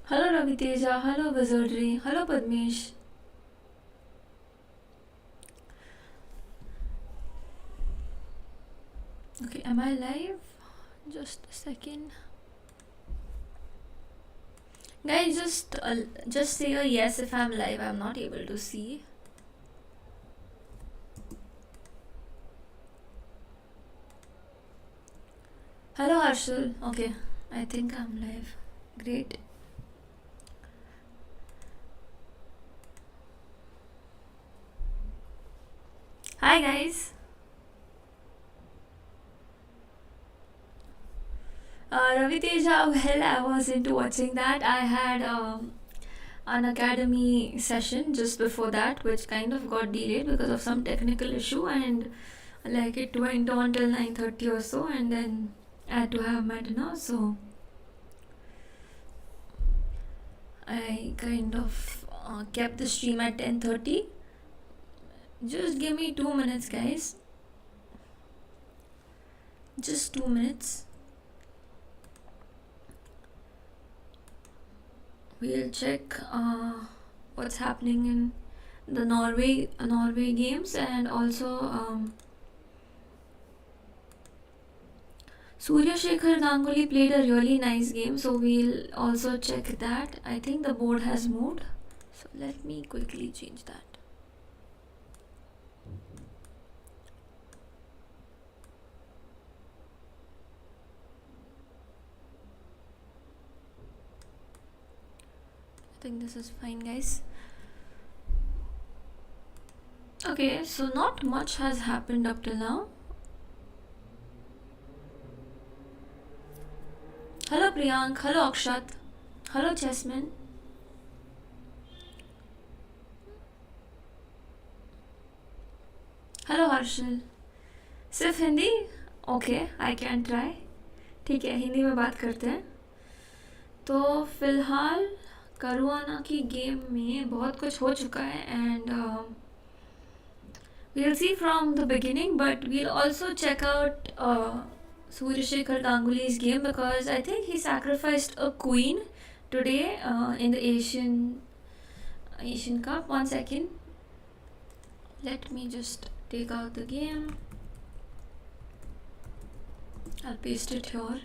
Hello Raviteja, hello Wizardry, hello Padmesh. Okay, am I live? Just a second. Guys, just say a yes if I'm live. I'm not able to see. Hello Harshul. Okay, I think I'm live. Great. Hi guys. Raviteja, well, I was into watching that. I had an academy session just before that, which kind of got delayed because of some technical issue, and like it went on till 9:30 or so, and then I had to have my dinner. So I kind of kept the stream at 10:30. Just give me 2 minutes, guys. Just 2 minutes. We'll check what's happening in the Norway games, and also Surya Shekhar Ganguly played a really nice game, so we'll also check that. I think the board has moved, so let me quickly change that. I think this is fine, guys. Okay, so not much has happened up till now. Hello Priyank, hello Akshat, hello Chessman. Hello Harshal. सिर्फ Hindi? Okay, I can try. ठीक है, हिंदी में बात करते हैं. तो फिलहाल Caruana की गेम में बहुत कुछ हो चुका है, and we'll see from the beginning, but we'll also check out Surya Shekhar Ganguly's game, because I think he sacrificed a queen today in the Asian Cup. 1 second. Let me just take out the game. I'll paste it here.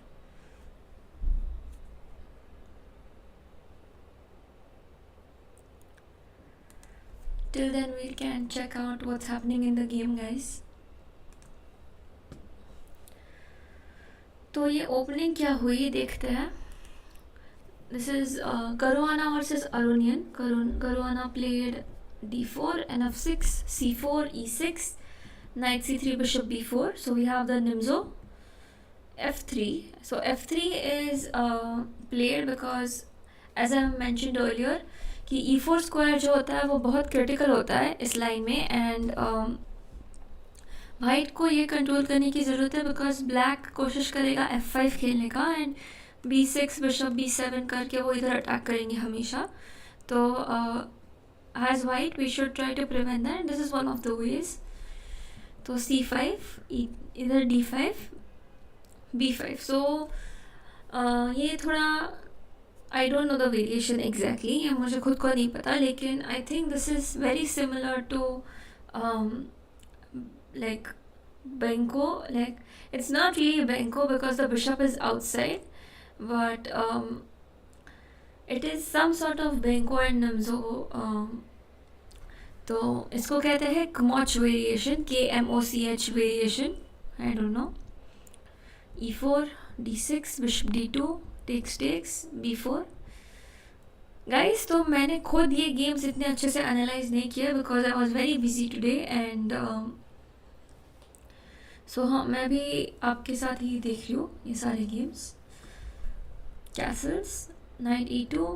Till then we can check out what's happening in the game, guys. तो ये opening क्या हुई देखते हैं. This is Caruana versus Aronian. Caruana played d4, nf6, c4, e6, knight c3, bishop b4. So we have the nimzo. f3. So f3 is played because, as I mentioned earlier, कि e4 square जो होता है वो बहुत critical होता है इस line में, एंड वाइट को ये कंट्रोल करने की ज़रूरत है, बिकॉज ब्लैक कोशिश करेगा f5 खेलने का, एंड b6 बिशप b7 करके वो इधर अटैक करेंगे हमेशा. तो as white we should try to prevent that. This is one of the ways. तो c5, इधर d5, b5. सो ये थोड़ा I don't know the variation exactly, ये मुझे खुद को नहीं पता, लेकिन I think this is very similar to like Benko. Like, it's not really Benko because the bishop is outside, but it is some sort of Benko and Nimzo. तो इसको कहते हैं Kmoch variation, KMOCH variation. I don't know. e4, d6, bishop d2, takes, b4. Guys, तो मैंने खुद ये games इतने अच्छे से एनालाइज नहीं किया because I was very busy today, and so हाँ, मैं भी आपके साथ ही देख रही हूँ ये सारे games. Castle's, night e2,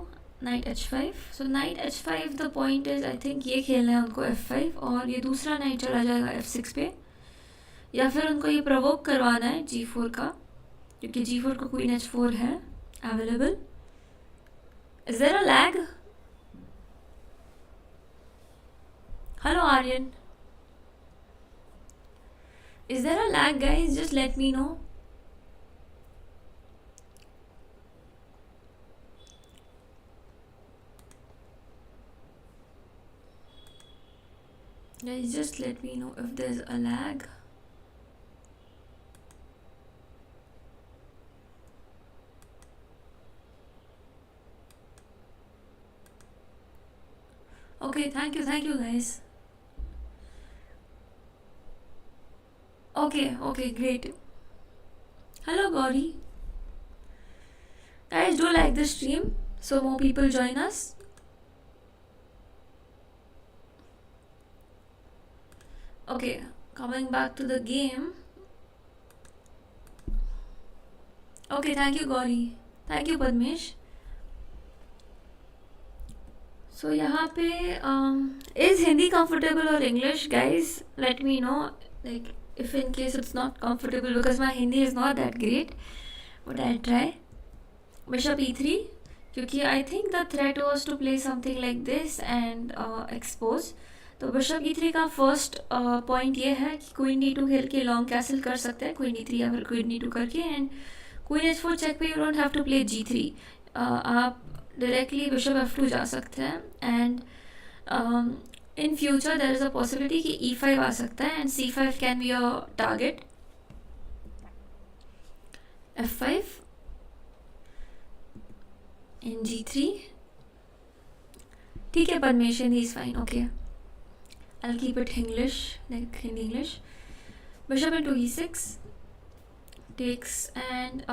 night h5. So night h5, the point is I think ये खेलना है उनको f5, और ये दूसरा नाइट चला जाएगा f6 पे, या फिर उनको ये प्रोवोक करवाना है g4 का, क्योंकि g4 का क्वीन h4 है available. Is there a lag? Hello Aryan. Is there a lag, guys? Just let me know. Guys, just let me know if there's a lag. Okay, thank you guys. Okay, great. Hello, Gauri. Guys, do like this stream so more people join us. Okay, coming back to the game. Okay, thank you, Gauri. Thank you, Padmesh. So यहाँ पे is Hindi comfortable or English, guys? Let me know. Like if in case it's not comfortable, because my Hindi is not that great, but I'll try. Bishop e3, क्योंकि I think the threat was to play something like this and expose. तो bishop e3 का first point ये है कि queen d2 खेल के long castle कर सकते हैं क्वीन e3 या फिर क्वीन d2 करके, एंड क्वीन h4 चेक पे you don't have to play g3. आप डायरेक्टली बिशप f2 जा सकते हैं, and in future there is a possibility कि e5 आ सकता है and c5 can be a target. f5 in g3. ठीक है Paramesh, Hindi is fine. Okay, I'll keep it English, like in English. Bishop into e6 takes, and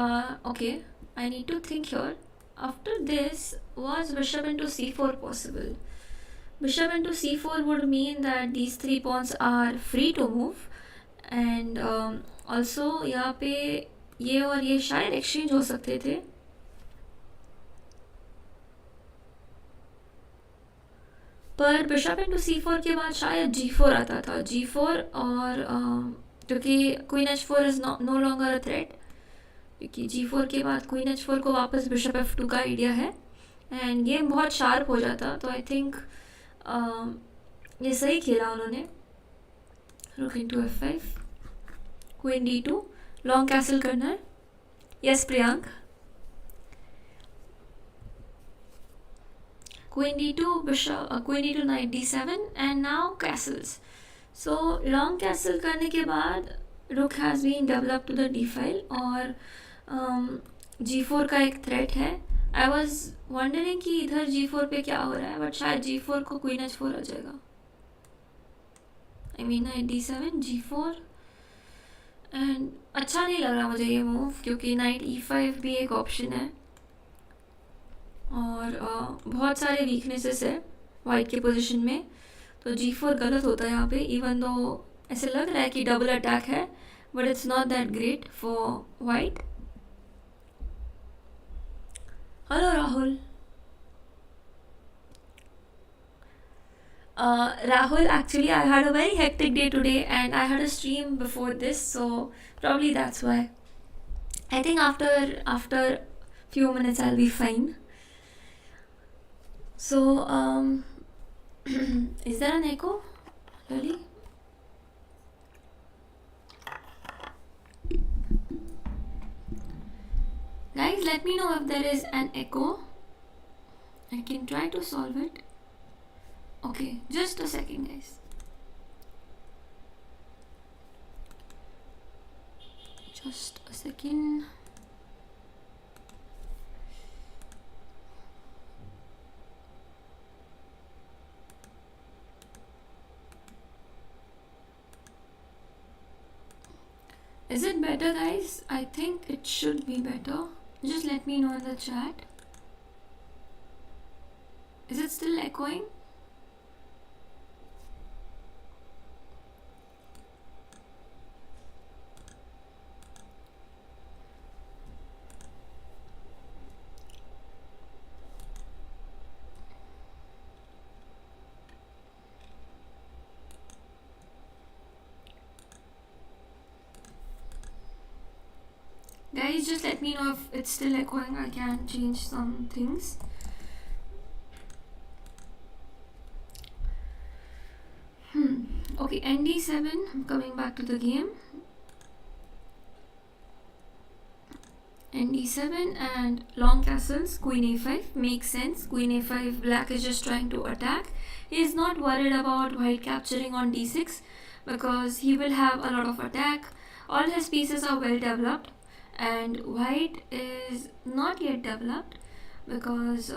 okay, I need to think here. After this, was bishop into c4 possible? Bishop into c4 would mean that these three pawns are free to move, and also यहाँ पे ये और ये शायद exchange हो सकते थे. पर बिशप इंटू c4 के बाद शायद g4 आता था. g4 और क्योंकि queen h4 is no longer a threat, क्योंकि g4 के बाद क्वीन h4 को वापस बिशप f2 का आइडिया है एंड गेम बहुत शार्प हो जाता. तो आई थिंक ये सही खेला उन्होंने. रुक into f5, queen d2, long castle करना है. Yes Priyank. Queen d2, bishop, queen d2, knight d7, and now castles. So long castle करने के बाद rook has been developed to the d file और g4 का एक threat है. I was wondering कि इधर g4 पे क्या हो रहा है, but शायद g4 को queen h4 आ जाएगा. I mean knight d7, g4, and अच्छा नहीं लग रहा मुझे ये मूव, क्योंकि knight e5 भी एक ऑप्शन है और बहुत सारे वीकनेसेस है वाइट के पोजीशन में. तो g4 गलत होता है यहाँ पे, इवन दो ऐसे लग रहा है कि डबल अटैक है, but it's not that great for white. Hello Rahul. Rahul, actually I had a very hectic day today and I had a stream before this, so probably that's why. I think after few minutes I'll be fine. So is there an echo? Really? Guys, let me know if there is an echo. I can try to solve it. Okay, just a second guys. Just a second. Is it better guys? I think it should be better. Just let me know in the chat. Is it still echoing? Guys, just let me know if it's still echoing. I can change some things. Okay, nd7. I'm coming back to the game. and d7 and long castles, queen a5 makes sense. Queen a5, black is just trying to attack. He is not worried about white capturing on d6 because he will have a lot of attack. All his pieces are well developed and white is not yet developed because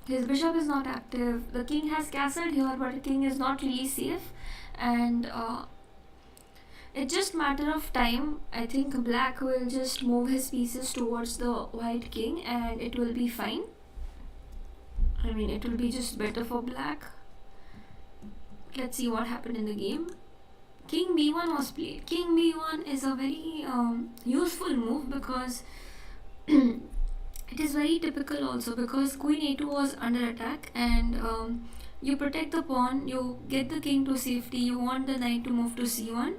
his bishop is not active. The king has castled here, but the king is not really safe, and it's just matter of time. I think black will just move his pieces towards the white king and it will be fine. I mean, it will be just better for black. Let's see what happened in the game. King b1 was played. King b1 is a very useful move because it is very typical also because queen a2 was under attack and you protect the pawn, you get the king to safety, you want the knight to move to c1,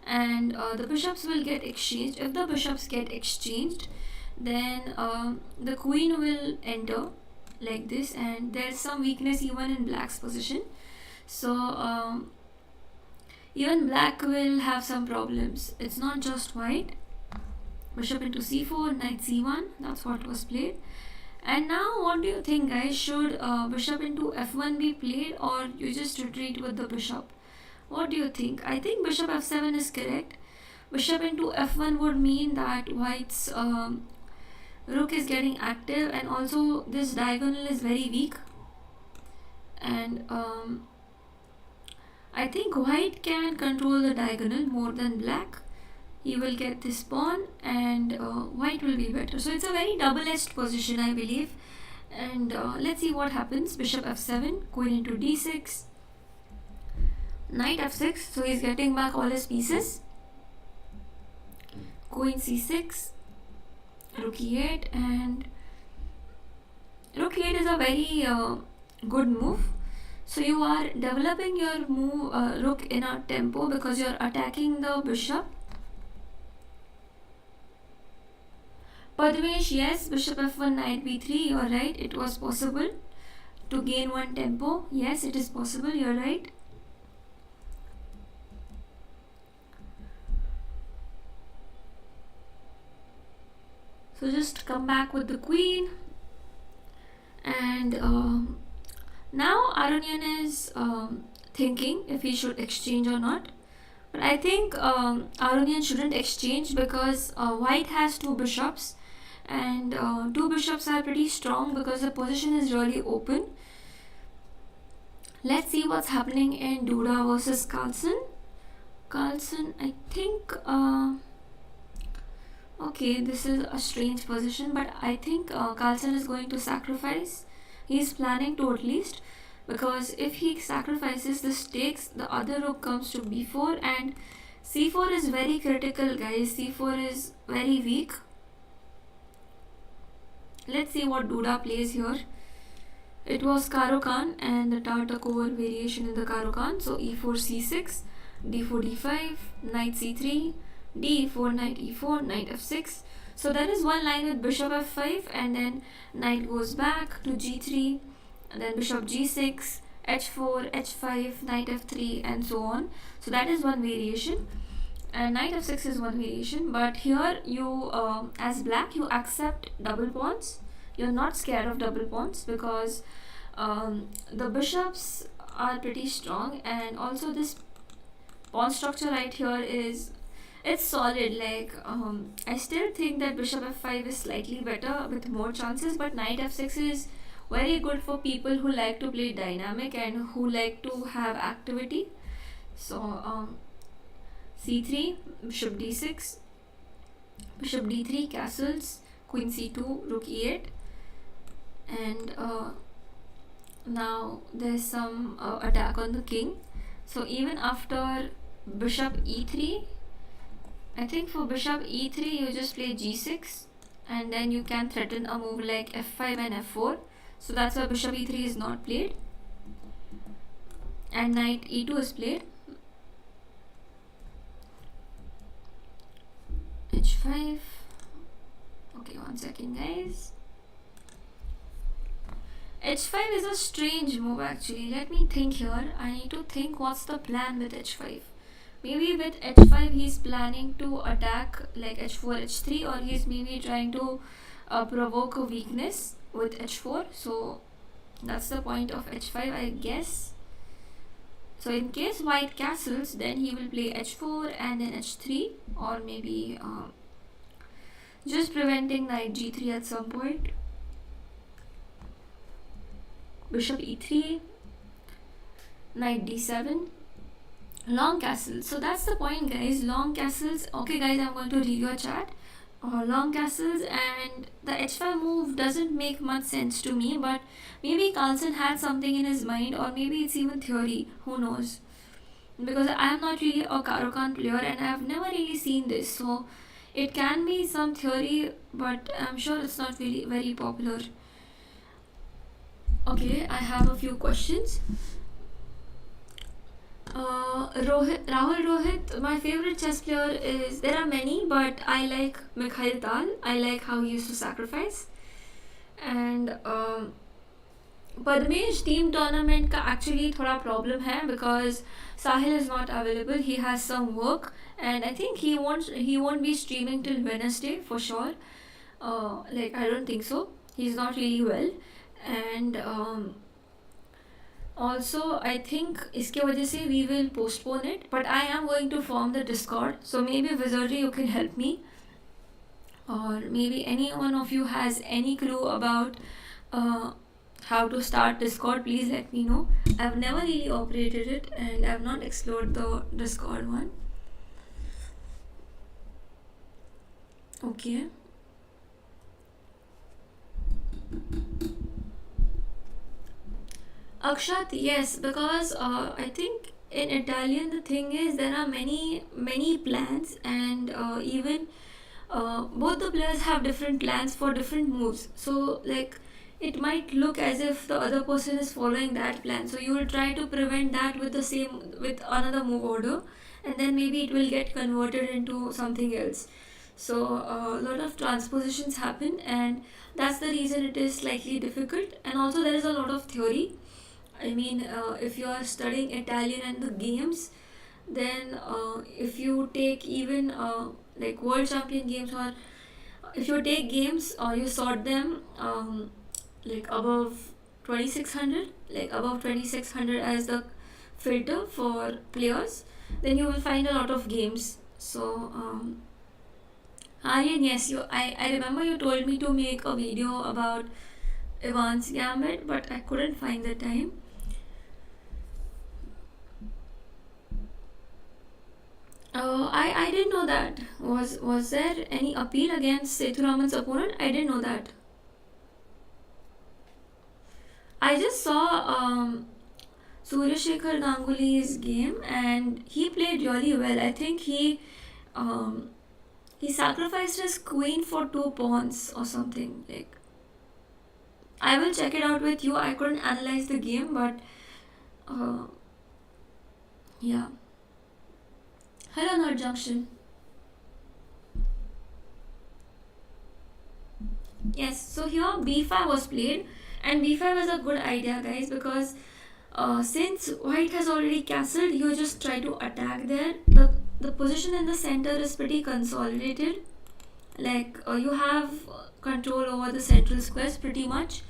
and the bishops will get exchanged. If the bishops get exchanged, then the queen will enter like this, and there's some weakness even in black's position. So even black will have some problems. It's not just white. Bishop into c4, knight c1, that's what was played. And now what do you think, guys? Should bishop into f1 be played, or you just retreat with the bishop? What do you think? I think bishop f7 is correct. Bishop into f1 would mean that white's rook is getting active, and also this diagonal is very weak, and I think white can control the diagonal more than black. He will get this pawn and white will be better. So it's a very double-edged position, I believe. And let's see what happens. Bishop f7, queen into d6, knight f6. So he's getting back all his pieces. Queen c6, rook e8, and rook e8 is a very good move. So you are developing your move rook in a tempo because you are attacking the bishop. Padmesh, yes, bishop f1, knight b3, you are right, it was possible to gain one tempo. Yes, it is possible, you are right. So just come back with the queen, and now Aronian is thinking if he should exchange or not. But I think Aronian shouldn't exchange because white has two bishops, and two bishops are pretty strong because the position is really open. Let's see what's happening in Duda versus Carlsen. Carlsen, I think okay, this is a strange position, but I think Carlsen is going to sacrifice. He's planning to, at least, because if he sacrifices this takes, the other rook comes to b4, and c4 is very critical, guys. c4 is very weak. Let's see what Duda plays here. It was Karo Khan and the Tartakover variation in the Karo Khan. So e4 c6, d4 d5, knight c3, d4, knight e4, knight f6. So there is one line with bishop f5, and then knight goes back to g3, and then bishop g6, h4, h5, knight f3, and so on. So that is one variation, and knight f6 is one variation. But here you as black, you accept double pawns. You're not scared of double pawns because the bishops are pretty strong, and also this pawn structure right here is, it's solid. Like I still think that bishop f5 is slightly better with more chances, but knight f6 is very good for people who like to play dynamic and who like to have activity. So c3, bishop d6, bishop d3, castles, queen c2, rook e8, and now there's some attack on the king. So even after bishop e3, I think for bishop e3 you just play g6, and then you can threaten a move like f5 and f4. So that's why bishop e3 is not played, and knight e2 is played. h5. Okay, one second, guys. h5 is a strange move actually. Let me think here. I need to think what's the plan with h5. maybe with h5 he's planning to attack like h4 h3, or he's maybe trying to provoke a weakness with h4. So that's the point of h5, I guess. So in case white castles, then he will play h4 and then h3, or maybe just preventing knight g3 at some point. Bishop e3, knight d7, long castles. So that's the point, guys. Long castles. Okay, guys, I'm going to read your chat. Long castles, and the h5 move doesn't make much sense to me, but maybe Carlsen had something in his mind, or maybe it's even theory. Who knows? Because I am not really a Caro-Kann player and I have never really seen this, so it can be some theory, but I'm sure it's not really very popular. Okay, I have a few questions. Rahul Rohit, my favorite chess player is, there are many, but I like Mikhail Tal. I like how he used to sacrifice. And Padmesh team tournament का actually थोड़ा problem है, because Sahil is not available. He has some work, and I think he won't be streaming till Wednesday for sure. Like I don't think so. He's not really well, and also I think इसके वजह से we will postpone it. But I am going to form the Discord, so maybe Wizardry you can help me, or maybe any one of you has any clue about how to start Discord, please let me know. I've never really operated it and I've not explored the Discord one. Okay. Akshat, yes, because I think in Italian the thing is there are many plans, and even both the players have different plans for different moves. So like it might look as if the other person is following that plan, so you will try to prevent that with another move order, and then maybe it will get converted into something else. So a lot of transpositions happen, and that's the reason it is slightly difficult. And also there is a lot of theory. I mean, if you are studying Italian and the games, then if you take even like world champion games, or if you take games or you sort them like above 2600, like above 2600 as the filter for players, then you will find a lot of games. So Aryan, yes, I remember you told me to make a video about Ivan's Gambit, but I couldn't find the time. I didn't know that. Was there any appeal against Sethuraman's opponent? I didn't know that. I just saw Suryashekhar Ganguly's game, and he played really well. I think he sacrificed his queen for 2 pawns or something. Like I will check it out with you. I couldn't analyze the game, but yeah. Hello, Nerd Junction. Yes, so here b5 was played, and b5 is a good idea, guys, because since white has already castled, you just try to attack there. The position in the center is pretty consolidated. Like you have control over the central squares pretty much.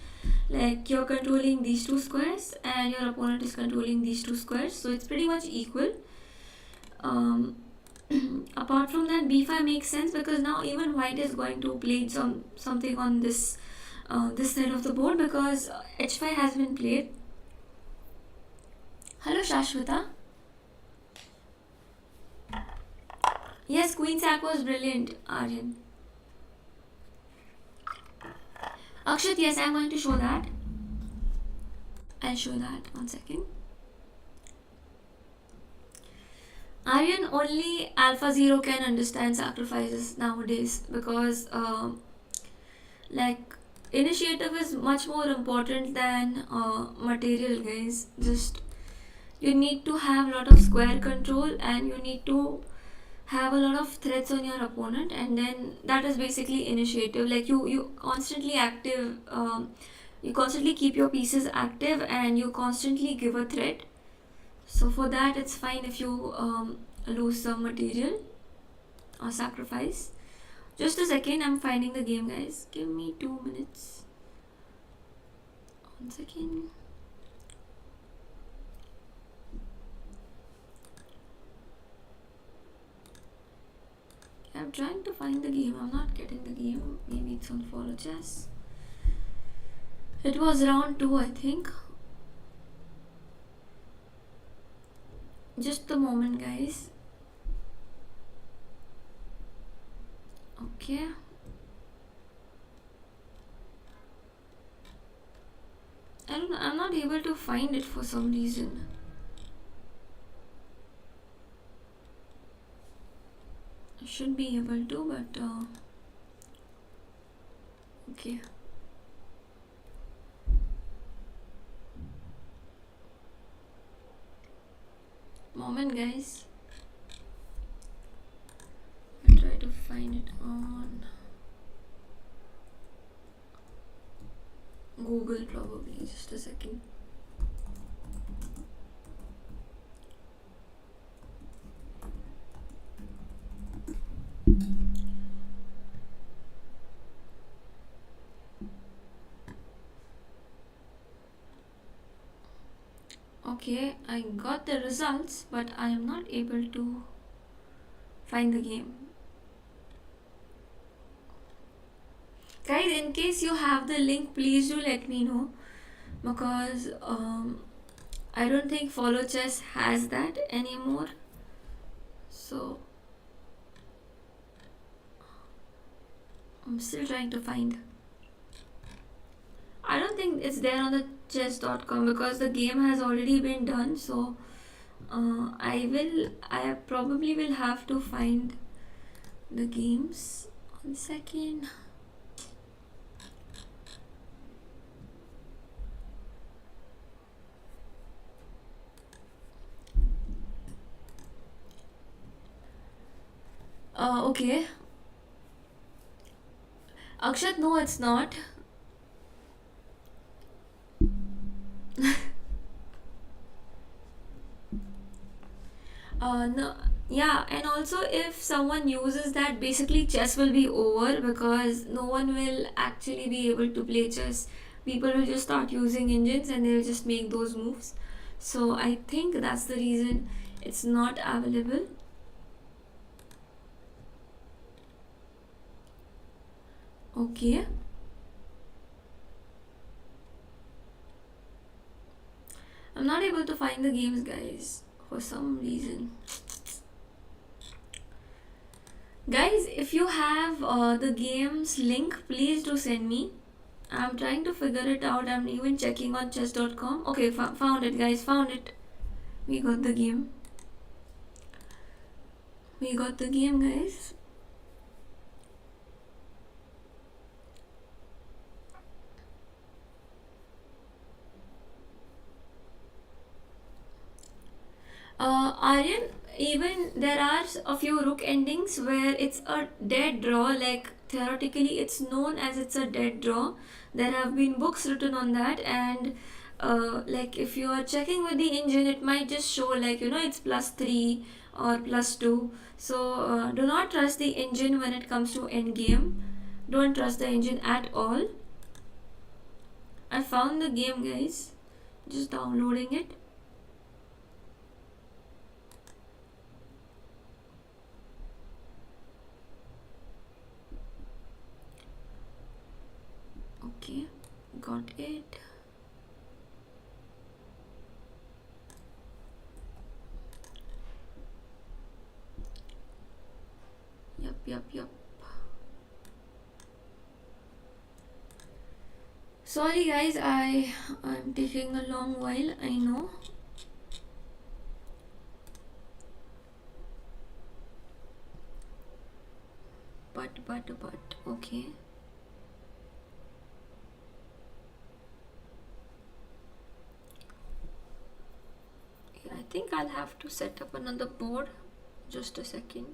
Like you're controlling these two squares, and your opponent is controlling these two squares, so it's pretty much equal. Apart from that, b5 makes sense because now even white is going to play something on this side of the board, because h5 has been played. Hello, Shashwata. Yes, queen sack was brilliant, Aryan. Akshat, yes, I'm going to show that. I'll show that. 1 second. Aryan, only AlphaZero can understand sacrifices nowadays, because like initiative is much more important than material, guys. Just you need to have a lot of square control, and you need to have a lot of threats on your opponent, and then that is basically initiative. Like you constantly active, you constantly keep your pieces active, and you constantly give a threat. So for that it's fine if you lose some material or sacrifice. Just a second, I'm finding the game, guys. Give me 2 minutes. 1 second. I'm trying to find the game. I'm not getting the game. Maybe it's on Follow Chess. It was round 2, I think. Just a moment, guys. Okay. I'm not able to find it for some reason. I should be able to, but okay. Moment, guys. I'll try to find it on Google, probably. Just a second. Okay, I got the results, but I am not able to find the game. Guys, in case you have the link, please do let me know, because I don't think Follow Chess has that anymore. So I'm still trying to find. I don't think it's there on the chess.com because the game has already been done. So I probably will have to find the games. 1 second. Okay. Akshat, no, it's not. No, yeah, and also if someone uses that, basically chess will be over because no one will actually be able to play chess. People will just start using engines and they'll just make those moves. So I think that's the reason it's not available. Okay. I'm not able to find the games, guys, for some reason. Guys, if you have the games link, please do send me. I'm trying to figure it out. I'm even checking on chess.com. Okay, found it, guys. Found it. We got the game. We got the game, guys. Aryan, even there are a few rook endings where it's a dead draw, like theoretically it's known as it's a dead draw. There have been books written on that, and like if you are checking with the engine, it might just show like it's +3 or +2. So do not trust the engine when it comes to endgame. Don't trust the engine at all. I found the game, guys. Just downloading it. Okay, got it. Yup. Sorry guys, I'm taking a long while, I know. But okay. I think I'll have to set up another board. Just a second.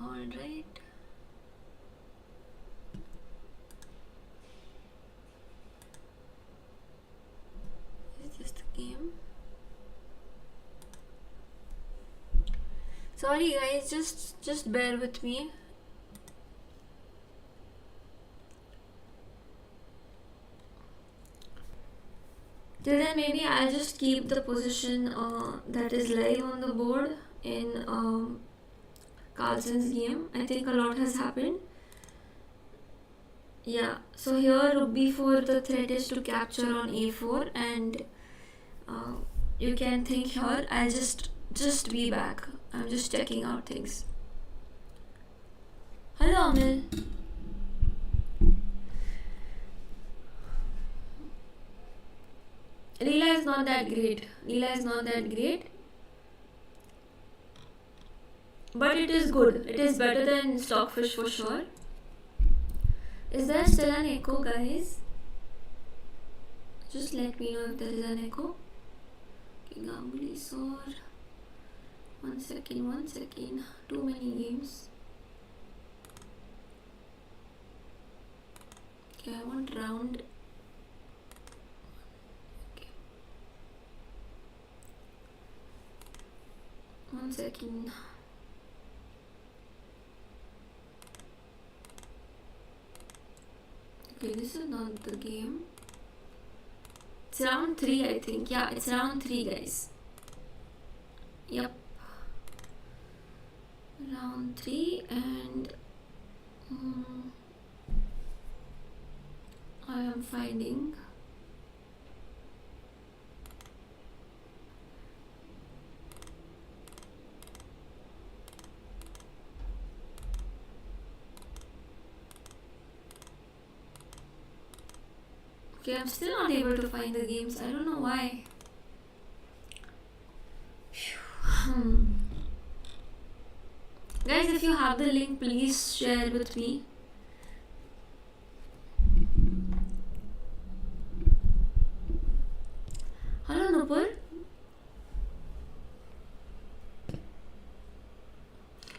Alright. game. Sorry guys, just bear with me. Till then, maybe I'll just keep the position that is live on the board in Carlsen's game. I think a lot has happened. Yeah, so here rook b4, the threat is to capture on a4, and you can think here. I'll just be back. I'm just checking out things. Hello, Amil. Leela is not that great. But it is good. It is better than Stockfish for sure. Is there still an echo, guys? Just let me know if there is an echo. Ganguli Sor. One second. Too many games. Okay, I want round. Okay. 1 second. Okay, this is not the game. It's round 3, I think. Yeah, it's round 3, guys. Yep. Round 3, and I am finding. Okay, I'm still not able to find the games. I don't know why. Guys, if you have the link, please share with me. Hello, Nupur.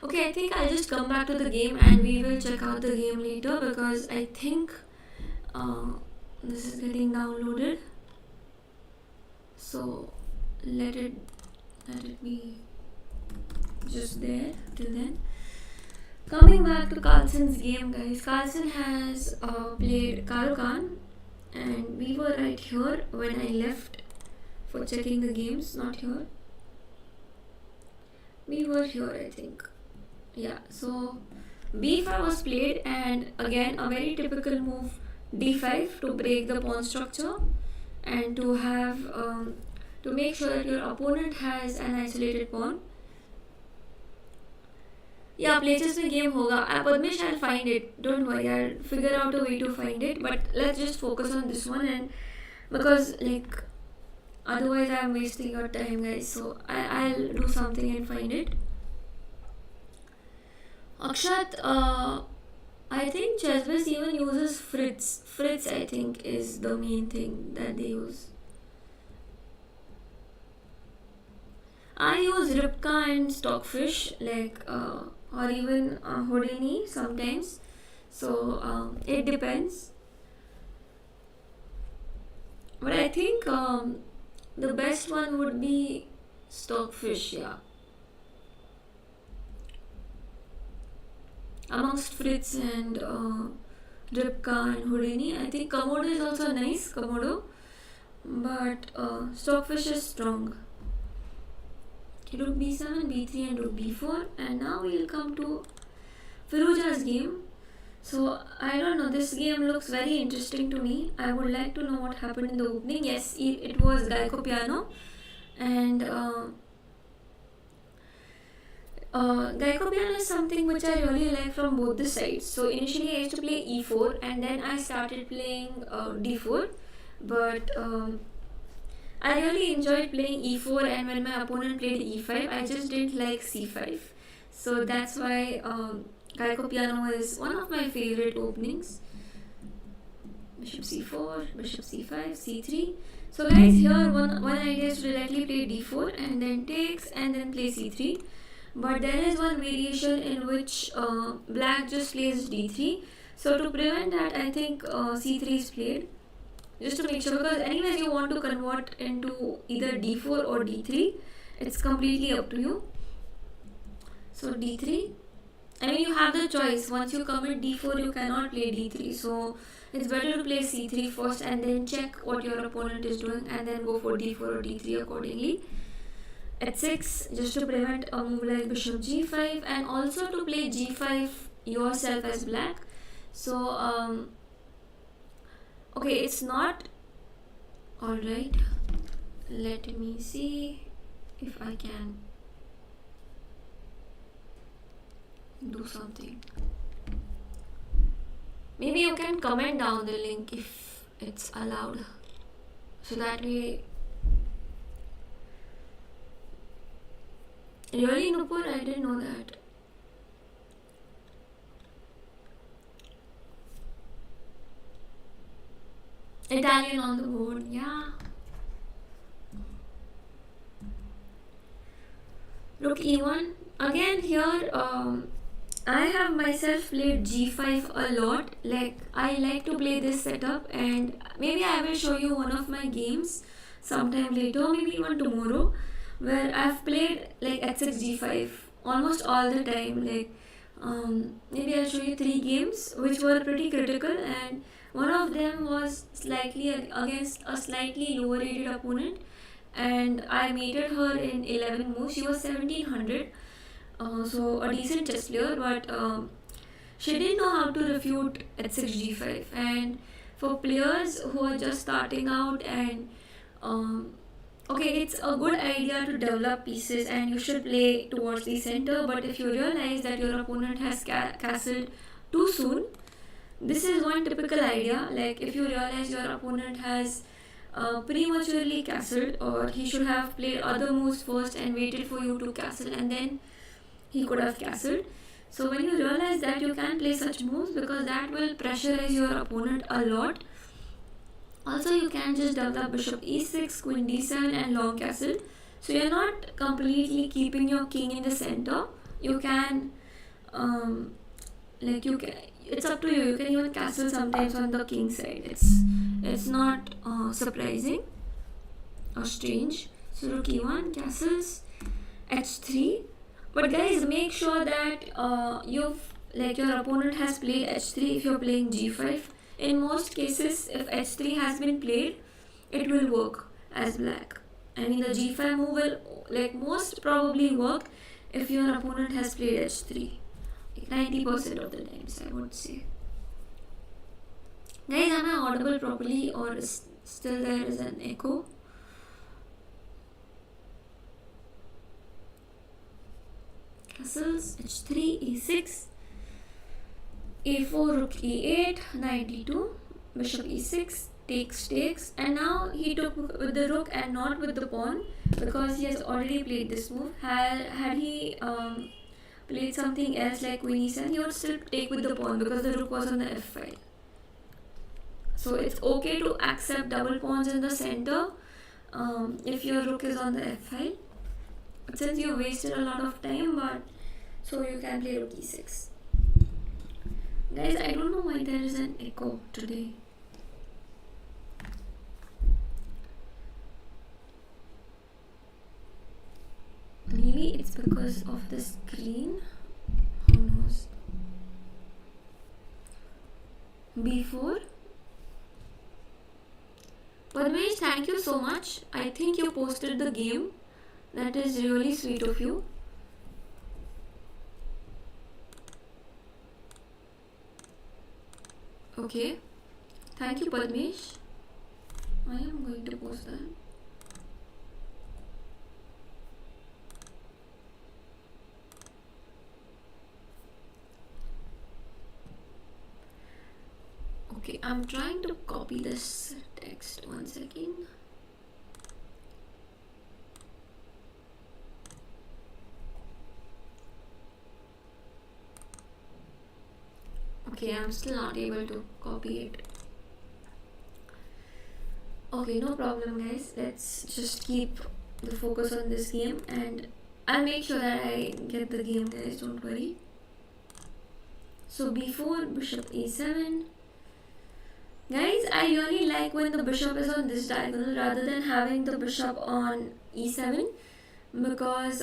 Okay, I think I'll just come back to the game and we will check out the game later, because I think this is getting downloaded. So let it be just there till then. Coming back to Carlsen's game, guys. Carlsen has played Karukan, and we were right here when I left for checking the games. Not here. We were here, I think. Yeah, so b5 was played, and again a very typical move, d5, to break the pawn structure and to have to make sure that your opponent has an isolated pawn. Yeah, playtest में game होगा. Padmesh, I'll find it. Don't worry, I'll figure out a way to find it. But let's just focus on this one, and because otherwise I'm wasting your time, guys. So I'll do something and find it. Akshat, I think Chessbase even uses Fritz. Fritz, I think, is the main thing that they use. I use Ripka and Stockfish, or even Houdini sometimes. So it depends. But I think the best one would be Stockfish, yeah. Amongst Fritz and Ripka and Houdini, I think Komodo is also nice, Komodo. But Stockfish is strong. Rook b7, b3 and rook b4, and now we'll come to Firuja's game. So I don't know, this game looks very interesting to me. I would like to know what happened in the opening. Yes, it was Geico piano, and Geico piano is something which I really like from both the sides. So initially I used to play e4, and then I started playing d4, but I really enjoyed playing e4, and when my opponent played e5, I just didn't like c5. So that's why Geico piano is one of my favorite openings. Bishop c4, bishop c5, c3. So guys, here one idea is to directly play d4 and then takes and then play c3. But there is one variation in which black just plays d3. So to prevent that, I think c3 is played. just to make sure, because anyways you want to convert into either d4 or d3. It's completely up to you. So d3, I mean, you have the choice. Once you commit d4, you cannot play d3. So it's better to play c3 first and then check what your opponent is doing and then go for d4 or d3 accordingly. h6, just to prevent a move like bishop g5, and also to play g5 yourself as black. So okay, it's not alright. Let me see if I can do something. Maybe you can comment down the link if it's allowed, so that way. Really, Nupur? I didn't know that. Italian on the board, yeah. Rook e1. Again here, I have myself played g5 a lot. Like, I like to play this setup, and maybe I will show you one of my games sometime later, maybe even tomorrow, where I've played like h6 g5 almost all the time. Like, maybe I'll show you 3 games which were pretty critical, and one of them was slightly against a slightly lower rated opponent, and I mated her in 11 moves. She was 1700, so a decent chess player, but she didn't know how to refute h6 g5. And for players who are just starting out, and okay, it's a good idea to develop pieces and you should play towards the center, but if you realize that your opponent has castled too soon, this is one typical idea. Like, if you realize your opponent has prematurely castled, or he should have played other moves first and waited for you to castle and then he could have castled. So when you realize that, you can play such moves, because that will pressurize your opponent a lot. Also, you can just develop bishop e6, queen d7 and long castle. So you're not completely keeping your king in the center. You can it's up to you. You can even castle sometimes on the king side. It's not surprising or strange. So rook e1, castles, h3. But guys, make sure that your opponent has played h3 if you're playing g5. In most cases, if h3 has been played, it will work as black. I mean, the g5 move will most probably work if your opponent has played h3. 90% of the times, I would say. Guys, am I audible properly, or still there is an echo? Castles, h3, e6, a4, rook e8, 92, bishop e6, takes, and now he took with the rook and not with the pawn, because he has already played this move. Had he played something else like queen e7, he would still take with the pawn because the rook was on the f file. So it's okay to accept double pawns in the center if your rook is on the f file. But since you wasted a lot of time, so you can play rook e6. Guys, I don't know why there is an echo today. Maybe it's because of the screen. Who knows? b4. Padmesh, thank you so much. I think you posted the game. That is really sweet of you. Okay. Thank you, Padmesh. I am going to post that. Okay, I'm trying to copy this text. 1 second. Okay, I'm still not able to copy it. Okay, no problem, guys. Let's just keep the focus on this game, and I'll make sure that I get the game, guys. Don't worry. So b4, bishop a7, Guys, I really like when the bishop is on this diagonal rather than having the bishop on e7, because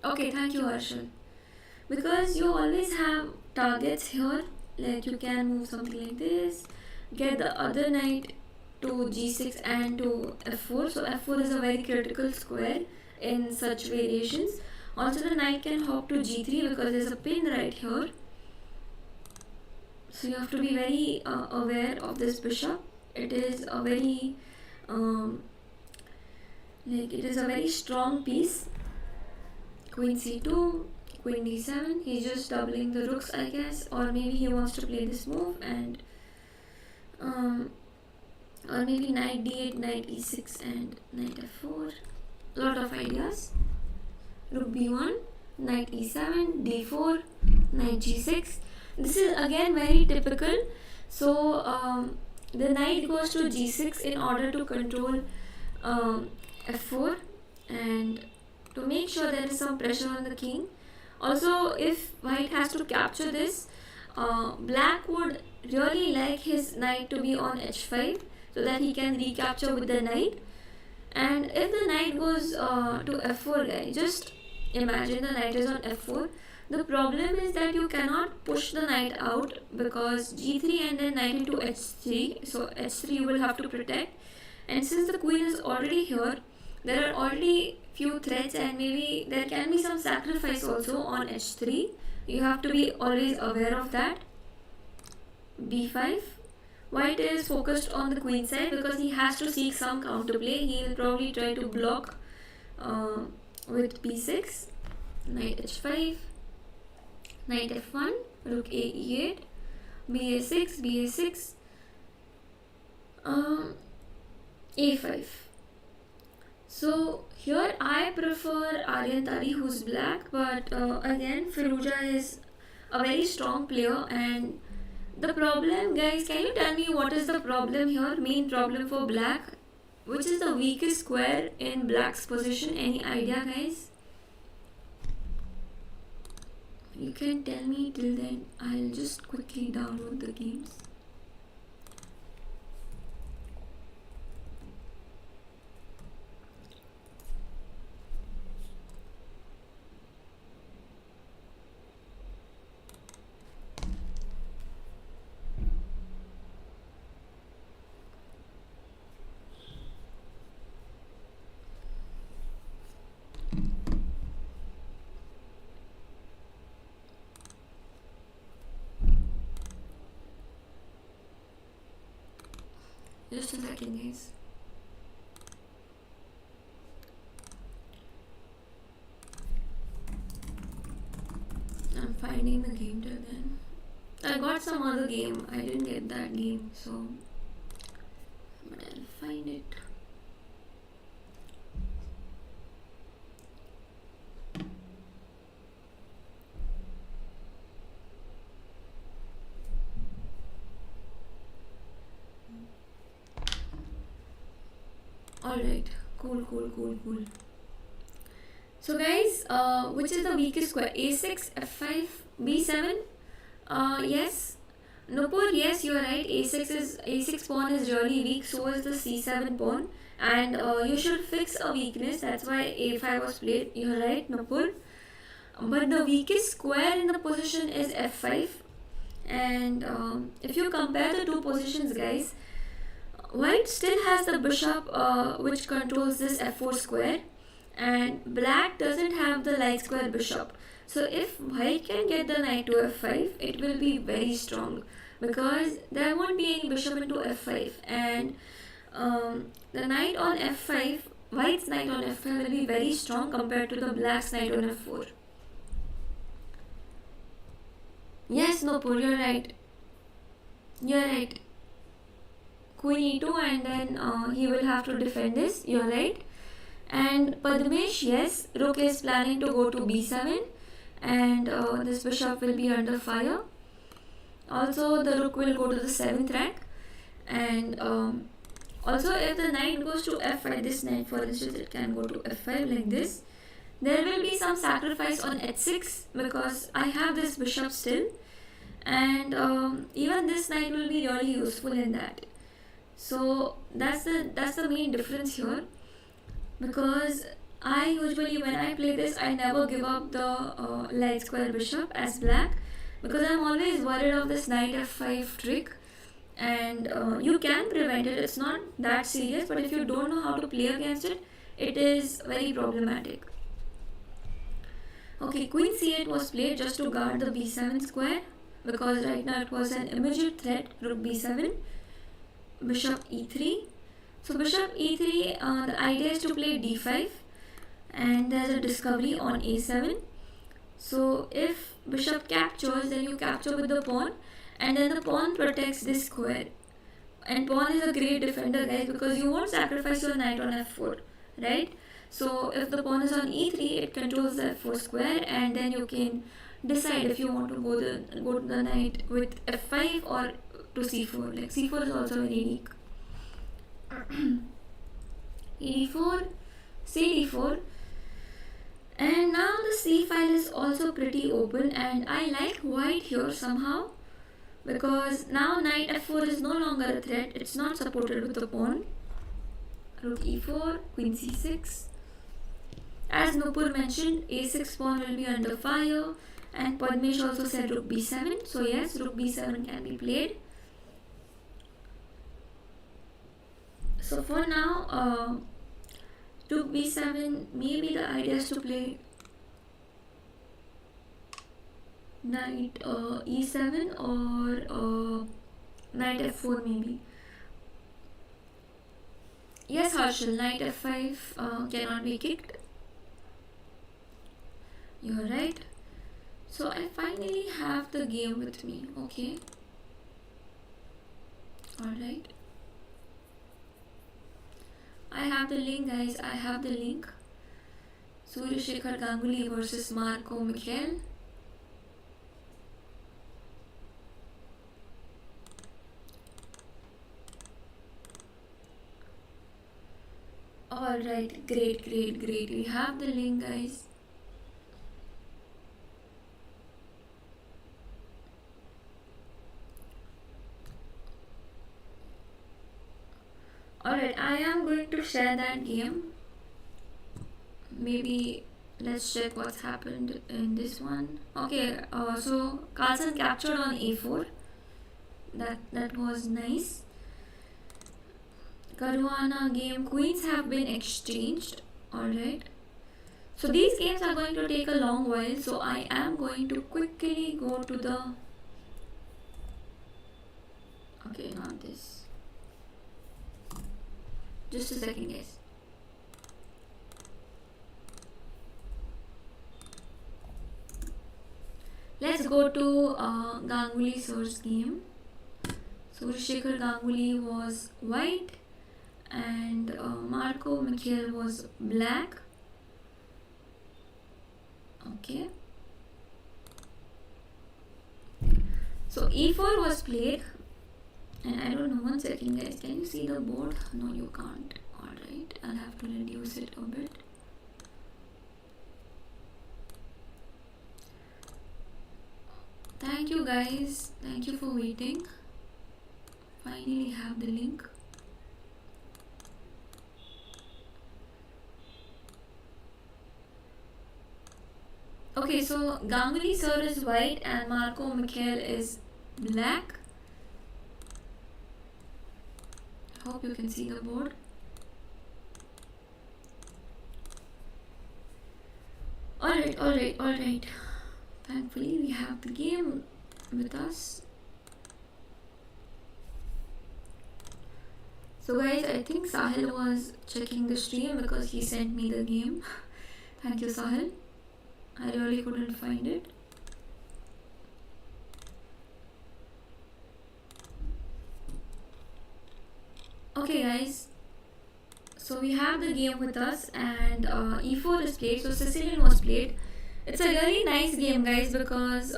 okay, thank you, Harshal. Because you always have targets here, like you can move something like this, get the other knight to g6 and to f4. So f4 is a very critical square in such variations. Also the knight can hop to g3 because there's a pin right here. So you have to be very aware of this bishop. It is a very it is a very strong piece. Queen c2, queen d7. He's just doubling the rooks, I guess, or maybe he wants to play this move, and or maybe knight d8, knight e6, and knight f4. Lot of ideas. Rook b1, knight e7, d4, knight g6. This is again very typical. So the knight goes to g6 in order to control f4 and to make sure there is some pressure on the king. Also, if white has to capture this, black would really like his knight to be on h5 so that he can recapture with the knight. And if the knight goes to f4, guys, just imagine the knight is on f4. The problem is that you cannot push the knight out because g3 and then knight into h3. So h3 you will have to protect. And since the queen is already here, there are already few threats and maybe there can be some sacrifice also on h3. You have to be always aware of that. b5. White is focused on the queen side because he has to seek some counterplay. He will probably try to block with b6, knight h5, knight f1, rook a e8, ba6, ba6, a5. So here I prefer Aryantari, who's black, but again Firouzja is a very strong player. And the problem, guys, can you tell me what is the problem here? Main problem for black, which is the weakest square in black's position? Any idea, guys? You can tell me. Till then I'll just quickly download the games. Just a second, guys. I'm finding the game till then. I got some other game. I didn't get that game, so but I'll find it. Alright, cool. So guys, which is the weakest square? A6, F5, B7? Yes. Nupur, yes, you are right. A6 pawn is really weak. So is the C7 pawn, and you should fix a weakness. That's why A5 was played. You are right, Nupur. But the weakest square in the position is F5, and if you compare the two positions, guys, white still has the bishop which controls this f4 square, and black doesn't have the light square bishop. So if white can get the knight to f5, it will be very strong because there won't be any bishop into f5, and the knight on f5, white's knight on f5 will be very strong compared to the black's knight on f4. Yes, Nopur, you're right. Queen e2, and then he will have to defend this. You're right. And Padmesh, yes, rook is planning to go to b7, and this bishop will be under fire. Also, the rook will go to the 7th rank, and also if the knight goes to f5, this knight for instance, it can go to f5 like this. There will be some sacrifice on h6 because I have this bishop still, and even this knight will be really useful in that. So that's the main difference here, because I usually, when I play this, I never give up the light square bishop as black, because I'm always worried of this knight f5 trick. And you can prevent it, it's not that serious, but if you don't know how to play against it, it is very problematic. Okay, queen c8 was played just to guard the b7 square, because right now it was an immediate threat. Rook b7, bishop e3. So bishop e3, the idea is to play d5, and there's a discovery on a7. So if bishop captures, then you capture with the pawn, and then the pawn protects this square. And pawn is a great defender, guys, because you won't sacrifice your knight on f4, right? So if the pawn is on e3, it controls the f4 square, and then you can decide if you want to go to the knight with f5 or to c4. Like c4 is also very weak. e4, cd4, and now the c file is also pretty open, and I like white here somehow, because now knight f4 is no longer a threat, it's not supported with the pawn. Rook e4, queen c6. As Nupur mentioned, a6 pawn will be under fire, and Padmesh also said rook b7, so yes, rook b7 can be played. So for now, rook b7, maybe the idea is to play knight e7 or knight f4 maybe. Yes, Harshal, knight f5 cannot be kicked. You're right. So I finally have the game with me. Okay. Alright. I have the link, guys. I have the link. Surya Ganguly versus Marco Michel. Alright, great. We have the link, guys. Alright, I am going to share that game. Maybe let's check what's happened in this one. Okay, so Carlsen captured on a4. That was nice. Caruana game, queens have been exchanged. Alright. So these games are going to take a long while, so I am going to quickly go to the... Okay, not this. Just a second, guys. Let's go to Ganguly sir's game. Surya Ganguly was white, and Marco Michel was black. Okay. So e4 was played, and I don't know, one second, guys, can you see the board? No, you can't. Alright, I'll have to reduce it a bit. Thank you, guys. Thank you for waiting. Finally have the link. Okay, so Ganguly sir is white and Marco Michel is black. Hope you can see the board. Alright. Thankfully we have the game with us. So guys, I think Sahil was checking the stream because he sent me the game. Thank you, Sahil. I really couldn't find it. Okay guys, so we have the game with us, and e4 is played, so Sicilian was played. It's a really nice game, guys, because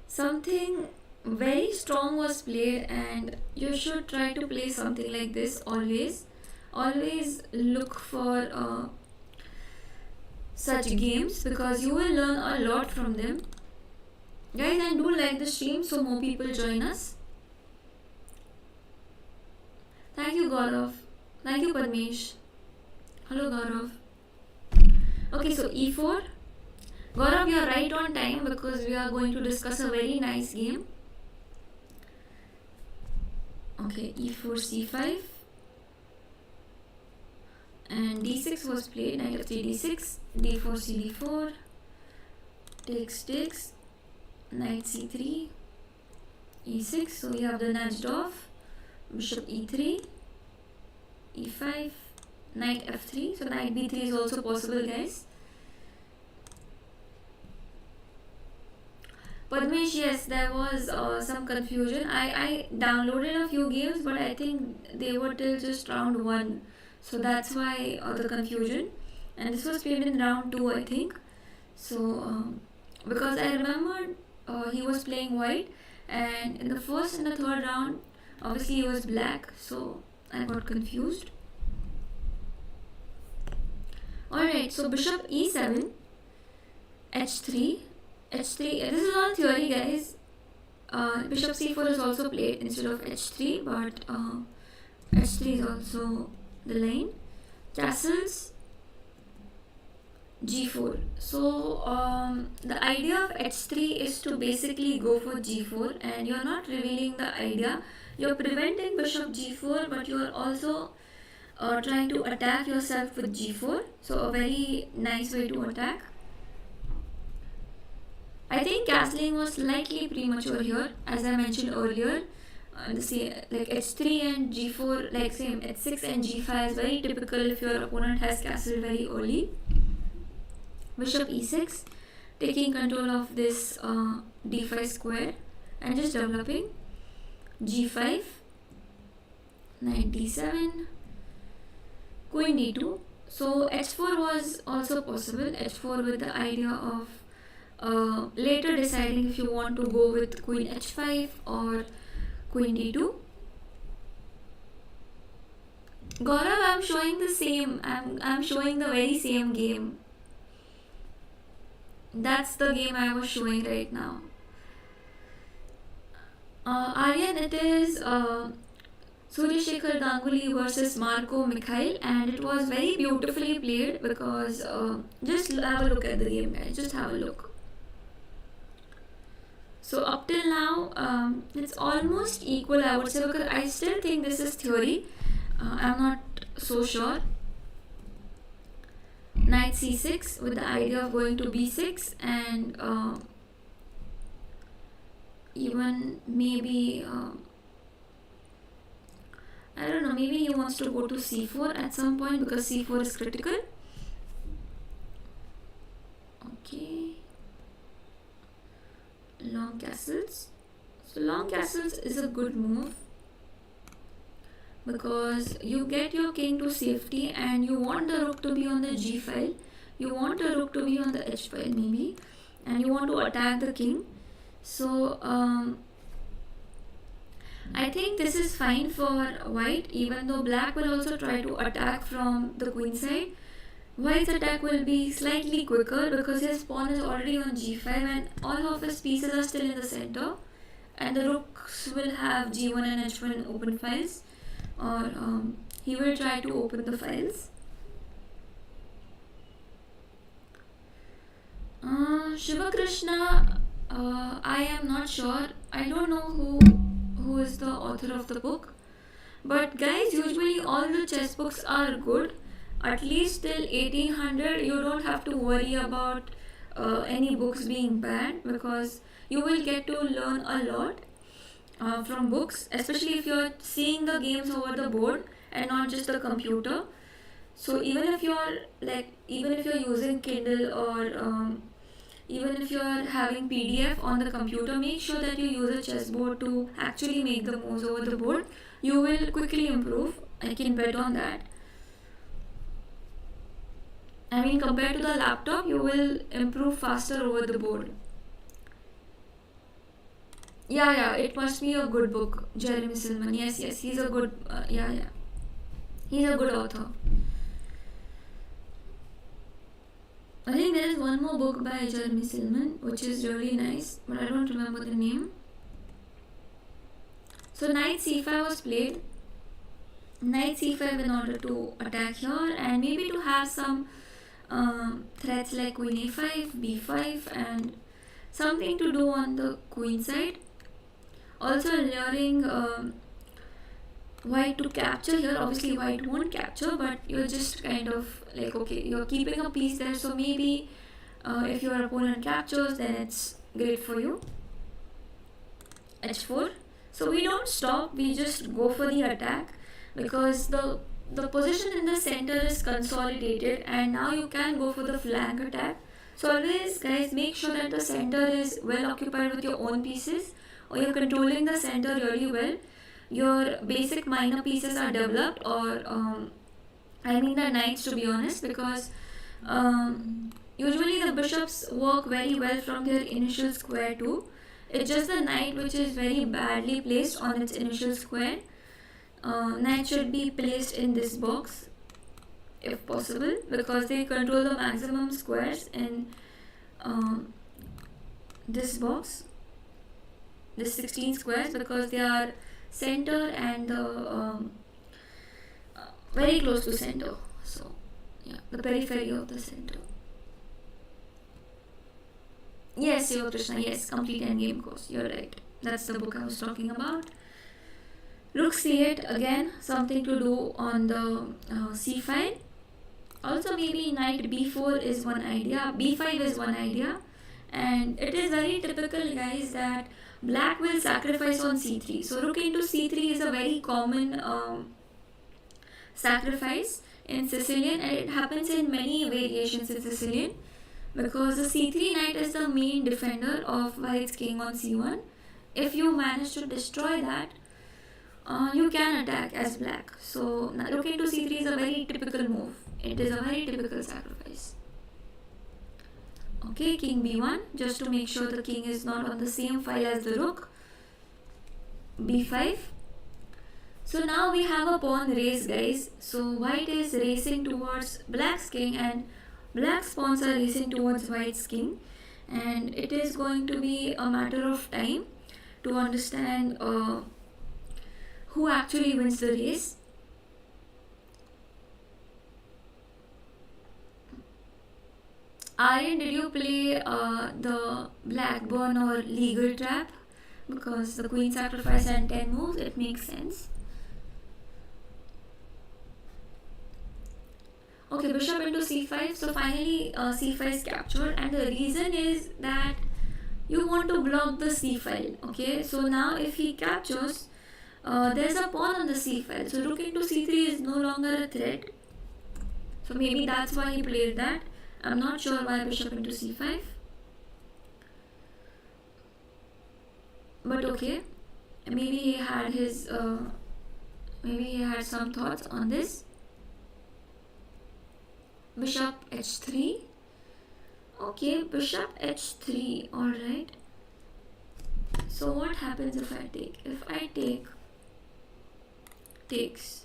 something very strong was played, and you should try to play something like this always. Always look for such games, because you will learn a lot from them. Guys, and do like the stream so more people join us. Thank you, Gaurav. Thank you, Padmesh. Hello, Gaurav. Okay, so e4. Gaurav, you are right on time because we are going to discuss a very nice game. Okay, e4, c5. And d6 was played, knight f3, d6, d4, cd4, takes, knight c3, e6, so we have the nudged off, bishop e3, e5, knight f3, so knight b3 is also possible, guys. Padmesh, yes, there was some confusion. I downloaded a few games, but I think they were till just round 1. So that's why the confusion. And this was played in round 2, I think. So, because I remembered he was playing white, and in the first and the third round, obviously he was black. So I got confused. Alright, so bishop e7, h3, h3. This is all theory, guys. Bishop c4 is also played instead of h3, but h3 is also the line. Castles, g4. So the idea of h3 is to basically go for g4, and you're not revealing the idea. You're preventing bishop g4, but you're also trying to attack yourself with g4. So a very nice way to attack. I think castling was slightly premature here, as I mentioned earlier. Like h3 and g4, like same h6 and g5 is very typical if your opponent has castled very early. Bishop e6, taking control of this d5 square and just developing. G5, knight d7, queen d2. So h4 was also possible, h4 with the idea of later deciding if you want to go with queen h5 or queen d2. Gaurav, I'm showing the same. I'm showing the very same game. That's the game I was showing right now. Aryan, it is Surya Ganguly versus Marco Mikhail, and it was very beautifully played because just have a look at the game, guys. Just have a look. So up till now, it's almost equal, I would say, because I still think this is theory. I'm not so sure. Knight c6 with the idea of going to b6, and even maybe I don't know, maybe he wants to go to c4 at some point because c4 is critical. Okay. Long castles. So long castles is a good move because you get your king to safety and you want the rook to be on the g file, you want the rook to be on the h file maybe, and you want to attack the king. So I think this is fine for white, even though black will also try to attack from the queen side. White's attack will be slightly quicker because his pawn is already on g5 and all of his pieces are still in the center, and the rooks will have g1 and h1 open files, or he will try to open the files. Shiva Krishna, I am not sure. I don't know who is the author of the book, but guys, usually all the chess books are good. At least till 1800 you don't have to worry about any books being bad, because you will get to learn a lot from books, especially if you're seeing the games over the board and not just the computer. So even if you're using Kindle, or even if you're having PDF on the computer, make sure that you use a chessboard to actually make the moves over the board. You will quickly improve. I can bet on that. I mean, compared to the laptop, you will improve faster over the board. Yeah, it must be a good book. Jeremy Silman. Yes, he's a good, he's a good author. I think there is one more book by Jeremy Silman which is really nice, but I don't remember the name. So knight c5 was played. Knight c5 in order to attack here, and maybe to have some threats like queen a5, b5, and something to do on the queen side. Also luring white to capture here. Obviously white won't capture, but you're just kind of like, okay, you're keeping a piece there, so maybe if your opponent captures, then it's great for you. h4. So we don't stop, we just go for the attack, because the position in the center is consolidated, and now you can go for the flank attack. So always guys, make sure that the center is well occupied with your own pieces, or you're controlling the center really well. Your basic minor pieces are developed, or I mean the knights, to be honest, because usually the bishops work very well from their initial square too. It's just the knight which is very badly placed on its initial square. Knight should be placed in this box if possible, because they control the maximum squares in this box, this 16 squares, because they are center and very close to center. So yeah, the periphery of the center. Yes, Yoga Krishna, yes, complete endgame course, you're right. That's the book I was talking about. Rook c8, again, something to do on the c file. Also maybe knight b4 is one idea, b5 is one idea. And it is very typical, guys, that black will sacrifice on c3. So rook into c3 is a very common sacrifice in Sicilian, and it happens in many variations in Sicilian, because the c3 knight is the main defender of white's king on c1. If you manage to destroy that, you can attack as black. So rook into c3 is a very typical move. It is a very typical sacrifice. Okay, king b1, just to make sure the king is not on the same file as the rook. b5. So now we have a pawn race, guys. So white is racing towards black's king, and black's pawns are racing towards white's king, and it is going to be a matter of time to understand who actually wins the race. Aryan, did you play the Blackburn or legal trap? Because the queen sacrifice and 10 moves, it makes sense. Okay, bishop into c5. So finally c5 is captured, and the reason is that you want to block the c file. Okay, so now if he captures, there's a pawn on the c file, so rook into c3 is no longer a threat. So maybe that's why he played that. I'm not sure why bishop into c5, but okay, maybe he had his maybe he had some thoughts on this. Bishop h3. Okay, bishop h3. Alright. So what happens if I take? If I take, takes,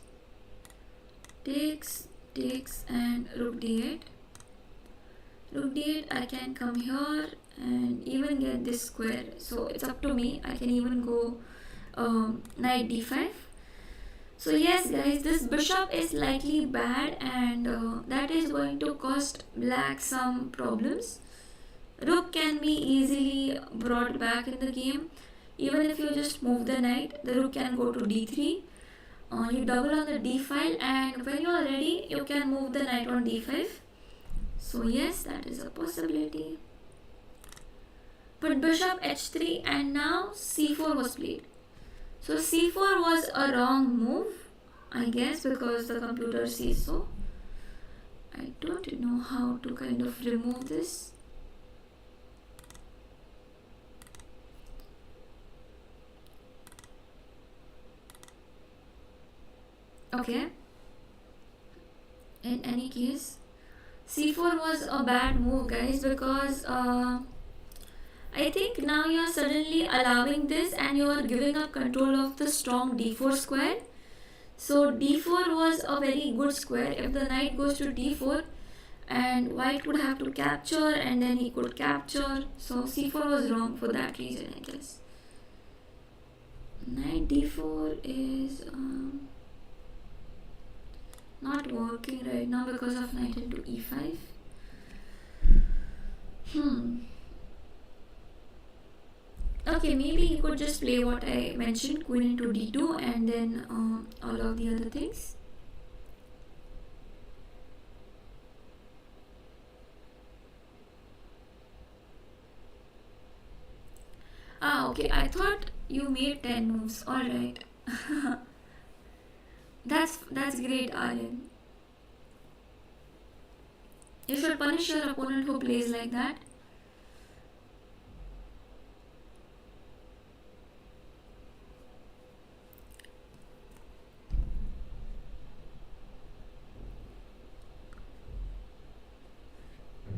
and rook d8. Rook d8, I can come here and even get this square. So it's up to me. I can even go knight d5. So yes, guys, this bishop is slightly bad, and that is going to cost black some problems. Rook can be easily brought back in the game. Even if you just move the knight, the rook can go to d3. You double on the d file, and when you are ready, you can move the knight on d5. So yes, that is a possibility. But bishop h3, and now c4 was played. So c4 was a wrong move, I guess, because the computer says so. I don't know how to kind of remove this. Okay. In any case, c4 was a bad move, guys, because I think now you are suddenly allowing this, and you are giving up control of the strong d4 square. So d4 was a very good square. If the knight goes to d4 and white would have to capture, and then he could capture. So c4 was wrong for that reason, I guess. Knight d4 is not working right now because of knight into e5. Okay, maybe he could just play what I mentioned, queen into d2, and then all of the other things. Okay, I thought you made 10 moves. Alright. That's great, Aryan. You should punish your opponent who plays like that.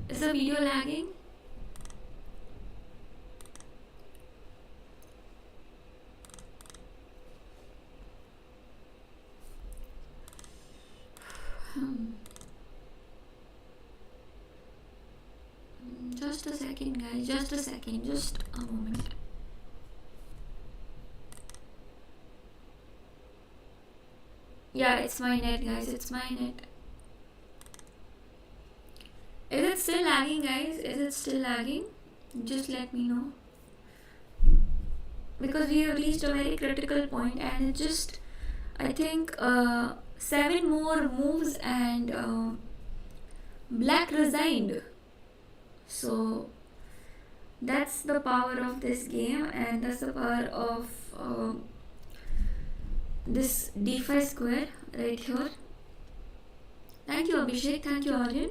Is the video lagging? Just a second, guys. Just a second. Just a moment. Yeah, it's my net, guys. It's my net. Is it still lagging, guys? Is it still lagging? Just let me know. Because we have reached a very critical point, and it just, I think, 7 more moves and black resigned. So that's the power of this game, and that's the power of this d5 square right here. Thank you, Abhishek. Thank you, Aryan.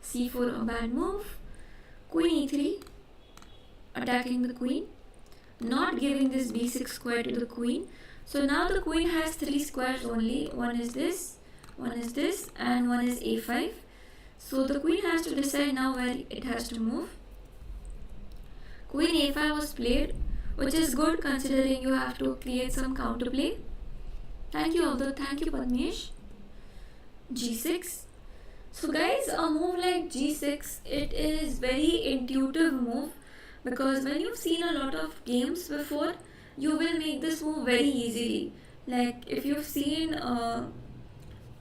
c4, a bad move. Queen e3, attacking the queen, not giving this b6 square to the queen. So now the queen has 3 squares only. One is this, and one is a5. So the queen has to decide now where it has to move. Queen a5 was played, which is good considering you have to create some counterplay. Thank you, Avdut. Thank you, Padmesh. g6. So guys, a move like g6, it is very intuitive move, because when you've seen a lot of games before, you will make this move very easily. Like if you've seen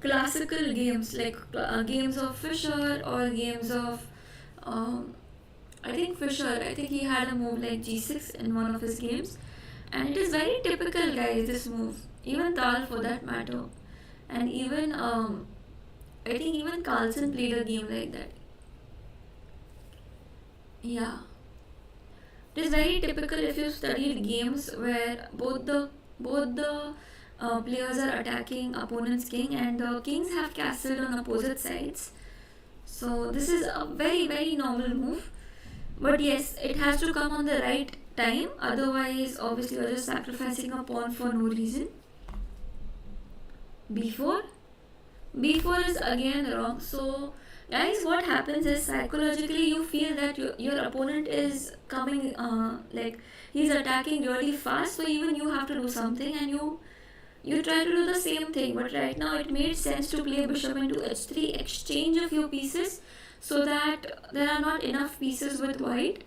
classical games like games of Fischer or games of I think he had a move like g6 in one of his games, and it is very typical, guys, this move. Even Tal, for that matter, and even I think even Carlsen played a game like that. Yeah, it is very typical if you studied games where both the players are attacking opponent's king, and the kings have castled on opposite sides. So this is a very, very normal move. But yes, it has to come on the right time. Otherwise, obviously, you're just sacrificing a pawn for no reason. b4. b4 is again wrong. So guys, what happens is psychologically you feel that your opponent is coming like he's attacking really fast, so even you have to do something, and you try to do the same thing. But right now it made sense to play bishop into h3, exchange a few pieces so that there are not enough pieces with white.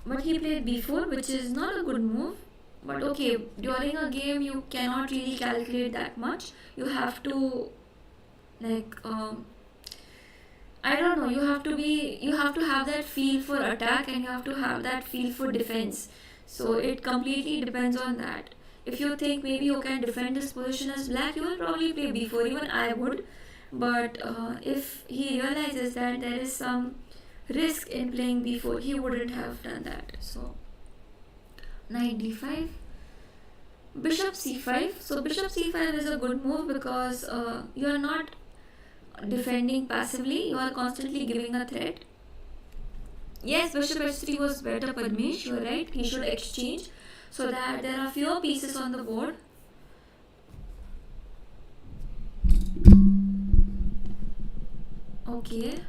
But he played b4, which is not a good move. But okay, during a game you cannot really calculate that much. You have to like I don't know, you have to have that feel for attack, and you have to have that feel for defense. So it completely depends on that. If you think maybe you can defend this position as black, you will probably play b4. Even I would. But if he realizes that there is some risk in playing b4, he wouldn't have done that. So knight d5, bishop c5. So bishop c5 is a good move because you are not defending passively, you are constantly giving a threat. Yes, bishop h3 was better, Padmesh, you are right. He should exchange so that there are fewer pieces on the board. Okay.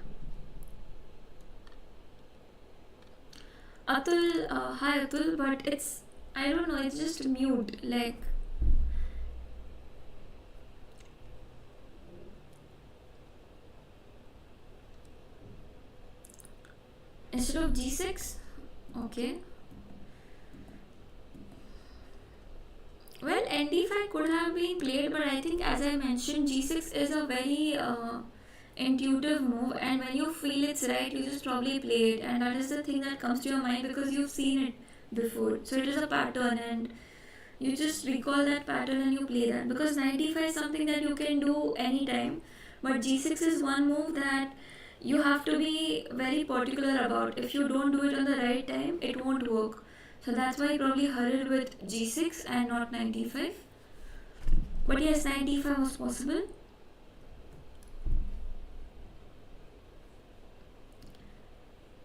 Atul, hi Atul, but it's, I don't know, it's just mute. Like, instead of g6. Okay. Well, nd5 could have been played, but I think, as I mentioned, g6 is a very intuitive move, and when you feel it's right, you just probably play it, and that is the thing that comes to your mind because you've seen it before. So it is a pattern, and you just recall that pattern and you play that, because knight d5 is something that you can do anytime, but g6 is one move that you have to be very particular about. If you don't do it on the right time, it won't work. So that's why I probably hurried with g6 and not knight d5. But yes, knight d5 was possible.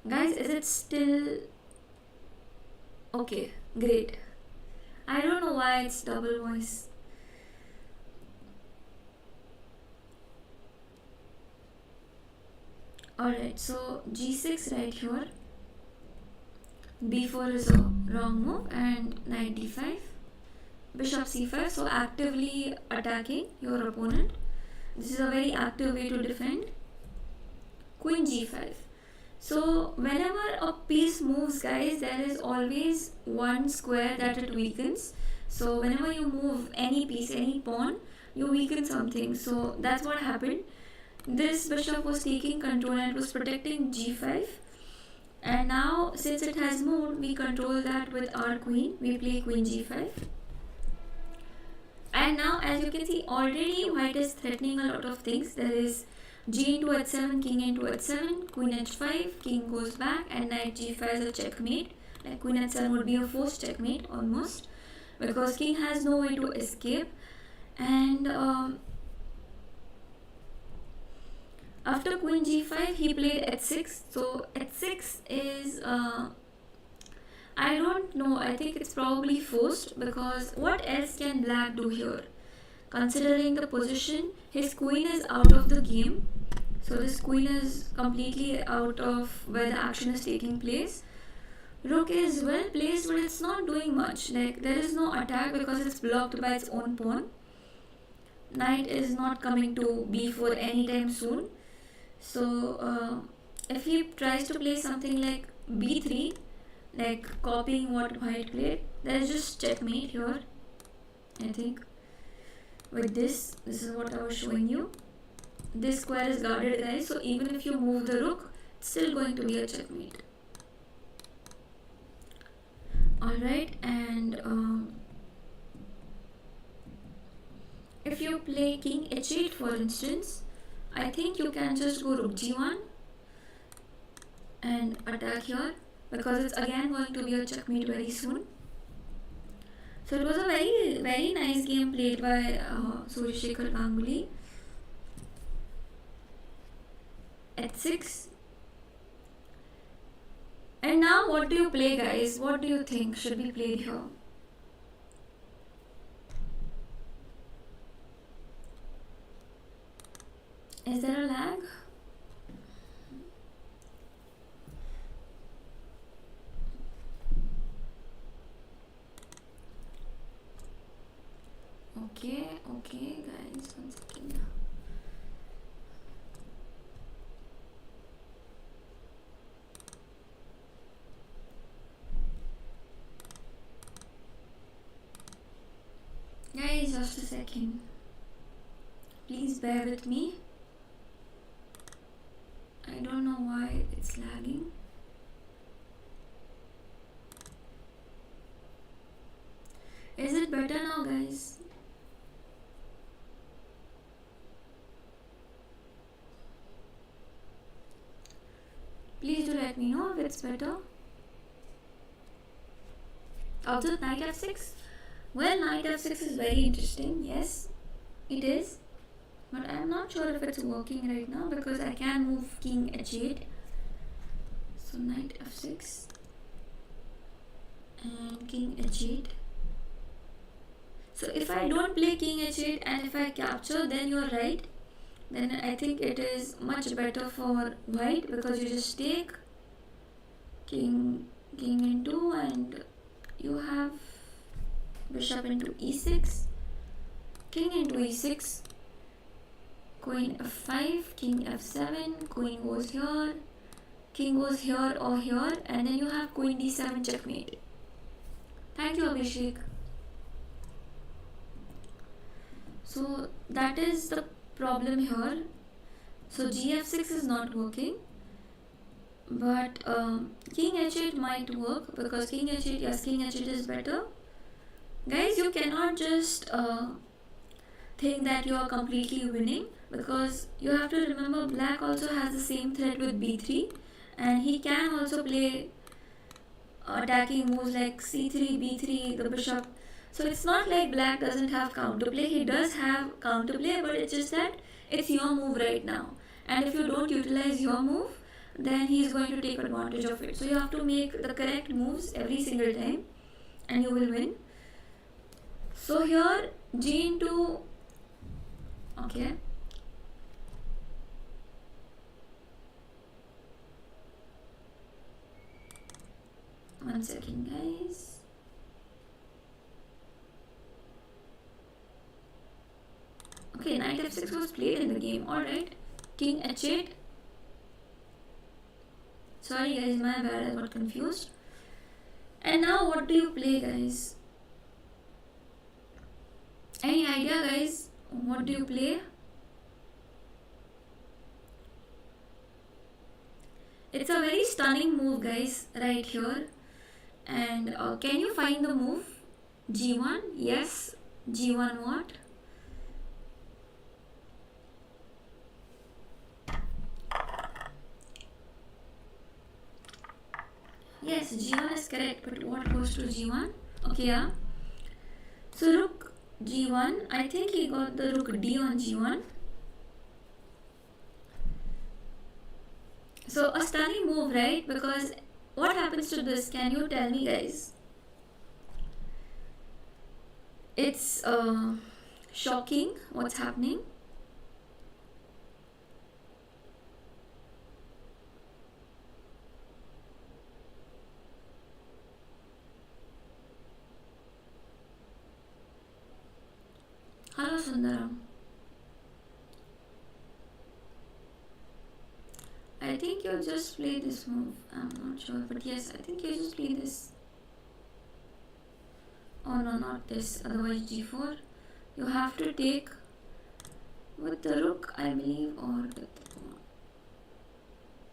Guys, is it still okay? Great. I don't know why it's double voice. Alright, so g6 right here. b4 is a wrong move, and knight d5. Bishop c5, so actively attacking your opponent. This is a very active way to defend. Queen g5. So whenever a piece moves, guys, there is always one square that it weakens. So whenever you move any piece, any pawn, you weaken something. So that's what happened. This bishop was taking control and it was protecting g5. And now, since it has moved, we control that with our queen. We play queen g5. And now, as you can see, already white is threatening a lot of things. There is g into h7, king into h7, queen h5, king goes back, and knight g5 is a checkmate. Like queen h7 would be a forced checkmate almost, because king has no way to escape. And after queen g5, he played h6. So h6 is I don't know, I think it's probably forced, because what else can black do here? Considering the position, his queen is out of the game. So this queen is completely out of where the action is taking place. Rook is well placed, but it's not doing much. Like, there is no attack because it's blocked by its own pawn. Knight is not coming to b4 anytime soon. So if he tries to play something like b3, like copying what white played, there is just checkmate here, I think. With this is what I was showing you. This square is guarded, guys, so even if you move the rook, it's still going to be a checkmate. Alright, and if you play king h8, for instance, I think you can just go rook g1 and attack here, because it's again going to be a checkmate very soon. So it was a very, very nice game played by Suryasekhar Ganguly. h6. And now what do you play, guys? What do you think should be played here? Is there a lag? Okay, guys, 1 second. Guys, just a second. Please bear with me. I don't know why it's lagging. Is it better now, guys? Please do let me know if it's better. Also, knight f6. Well, knight f6 is very interesting. Yes, it is. But I'm not sure if it's working right now, because I can move king h8. So knight f6 and king h8. So if I don't play king h8 and if I capture, then you're right. Then I think it is much better for white, because you just take king into, and you have bishop into e6, king into e6, queen f5, king f7, queen goes here, king goes here or here, and then you have queen d7 checkmate. Thank you, Abhishek. So that is the problem here. So gf6 is not working, but king h8 might work, because king h8, yes, king h8 is better. Guys, you cannot just think that you are completely winning, because you have to remember black also has the same threat with b3, and he can also play attacking moves like c3, b3, the bishop. So it's not like black doesn't have counterplay. He does have counterplay, but it's just that it's your move right now, and if you don't utilize your move, then he's going to take advantage of it. So you have to make the correct moves every single time, and you will win. So here g into, okay, one second guys. Okay, knight f6 was played in the game. Alright, king h8. Sorry guys, my bad, I got confused. And now what do you play, guys? Any idea, guys? What do you play? It's a very stunning move, guys, right here. And can you find the move? g1, yes. g1 what? Yes, g1 is correct, but what goes to g1? Okay, yeah. So rook g1, I think he got the rook d on g1. So a stunning move, right? Because what happens to this? Can you tell me, guys? It's shocking what's happening. Hello, Sundaram. I think you just play this move. I'm not sure, but yes, I think you just play this. Oh no, not this. Otherwise, g4. You have to take with the rook, I believe, or with the pawn.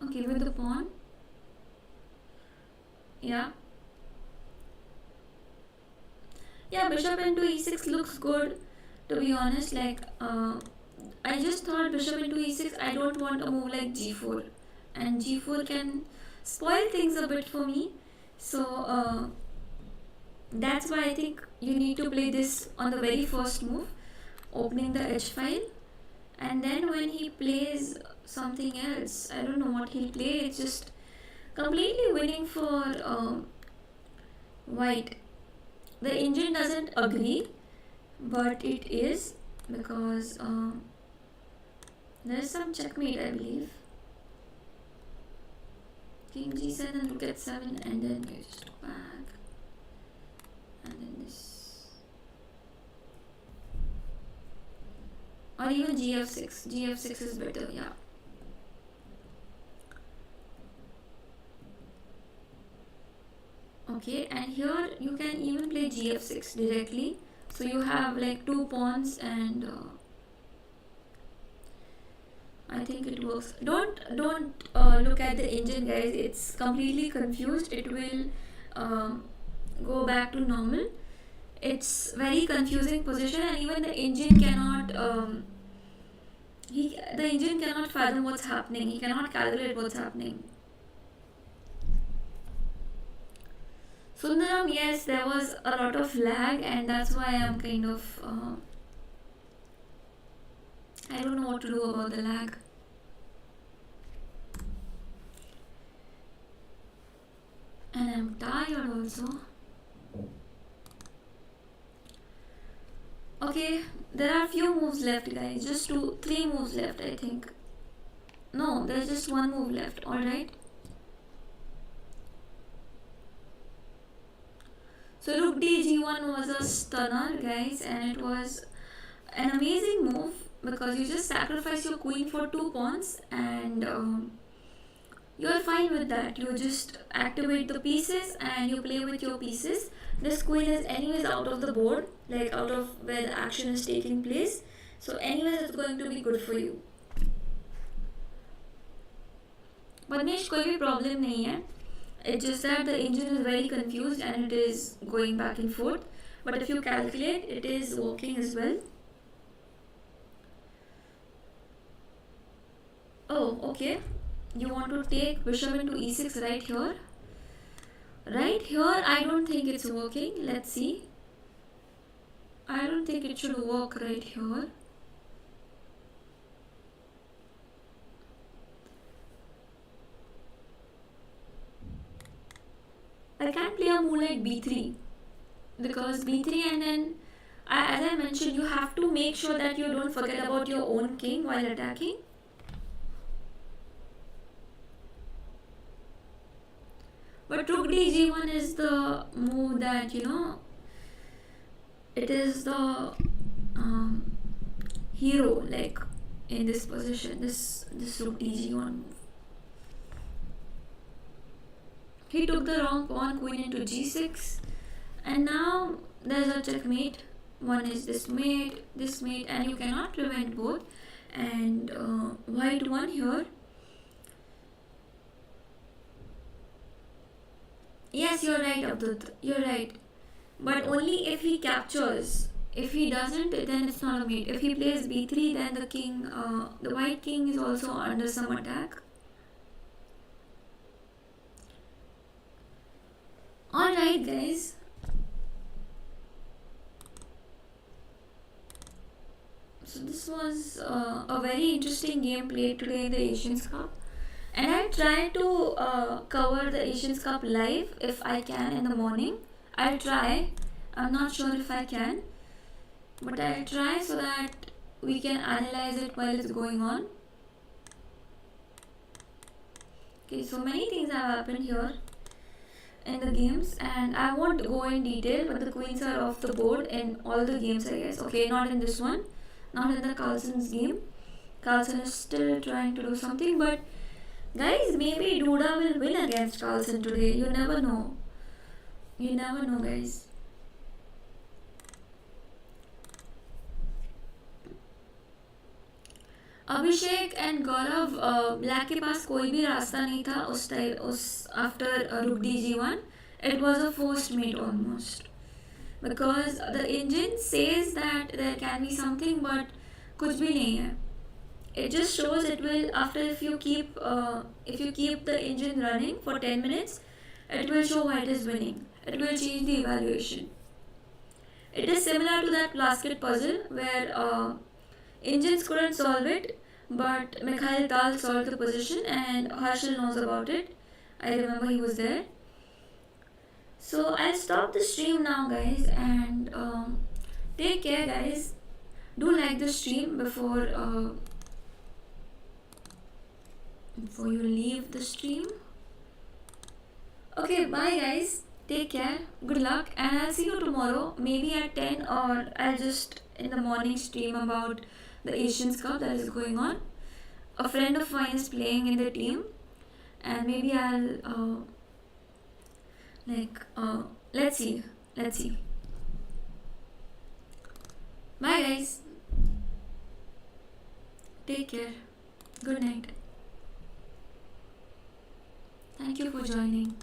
Okay, with the pawn. Yeah. Yeah, bishop into e6 looks good. To be honest, like I just thought bishop into e6. I don't want a move like g4, and g4 can spoil things a bit for me. So that's why I think you need to play this on the very first move, opening the h file, and then when he plays something else, I don't know what he'll play. It's just completely winning for white. The engine doesn't agree, but it is, because there is some checkmate, I believe. King g7, rook h7, and then you just go back, and then this, or even gf6. gf6 is better, yeah. Okay, and here you can even play gf6 directly. So you have like two pawns, and I think it works. Don't look at the engine, guys. It's completely confused. It will go back to normal. It's very confusing position, and even the engine cannot the engine cannot fathom what's happening. He cannot calculate what's happening. Sundaram, yes, there was a lot of lag, and that's why I'm kind of I don't know what to do about the lag. And I'm tired also. Okay, there are few moves left, guys. Just 3 moves left, I think. No, there's just one move left. Alright. So rook d g1 was a stunner, guys, and it was an amazing move, because you just sacrifice your queen for 2 pawns, and you're fine with that. You just activate the pieces and you play with your pieces. This queen is anyways out of the board, like out of where the action is taking place. So anyways it's going to be good for you. Padmesh कोई भी problem नहीं है. It's just that the engine is very confused and it is going back and forth. But if you calculate, it is working as well. Oh, okay. You want to take bishop into e6 right here. Right here, I don't think it's working. Let's see. I don't think it should work right here. I can't play a move like b3 because b3 and then as I mentioned, you have to make sure that you don't forget about your own king while attacking. But rook dg1 is the move that, you know, it is the hero, like in this position, this rook dg1 move. He took the wrong pawn, queen into g6, and now there's a checkmate. One is this mate, and you cannot prevent both. And white won here. Yes, you're right, Abdut. You're right. But only if he captures. If he doesn't, then it's not a mate. If he plays b3, then the king, the white king is also under some attack. Alright, guys. So this was a very interesting game played today in the Asians Cup. And I'll try to cover the Asians Cup live if I can in the morning. I'll try. I'm not sure if I can. But I'll try so that we can analyze it while it's going on. Okay, so many things have happened here in the games, and I won't go in detail, but the queens are off the board in all the games, I guess. Okay, not in this one, not in the Carlsen's game. Carlsen is still trying to do something, but guys, maybe Duda will win against Carlsen today. You never know. You never know, guys. Abhishek and Gaurav black के पास कोई भी रास्ता नहीं था उस after रुक dg1. It was a forced mate almost because the engine says that there can be something, but कुछ भी नहीं है. It just shows it will, after if you keep the engine running for 10 minutes, it will show white is winning. It will change the evaluation. It is similar to that basket puzzle where engines couldn't solve it, but Mikhail Tal solved the position and Harshal knows about it. I remember he was there. So I'll stop the stream now, guys, and take care, guys. Do like the stream before you leave the stream. Okay, bye, guys. Take care. Good luck, and I'll see you tomorrow, maybe at 10, or I'll just in the morning stream about the Asians Cup that is going on. A friend of mine is playing in the team, and maybe I'll let's see. Bye, guys. Take care. Good night. Thank you for joining.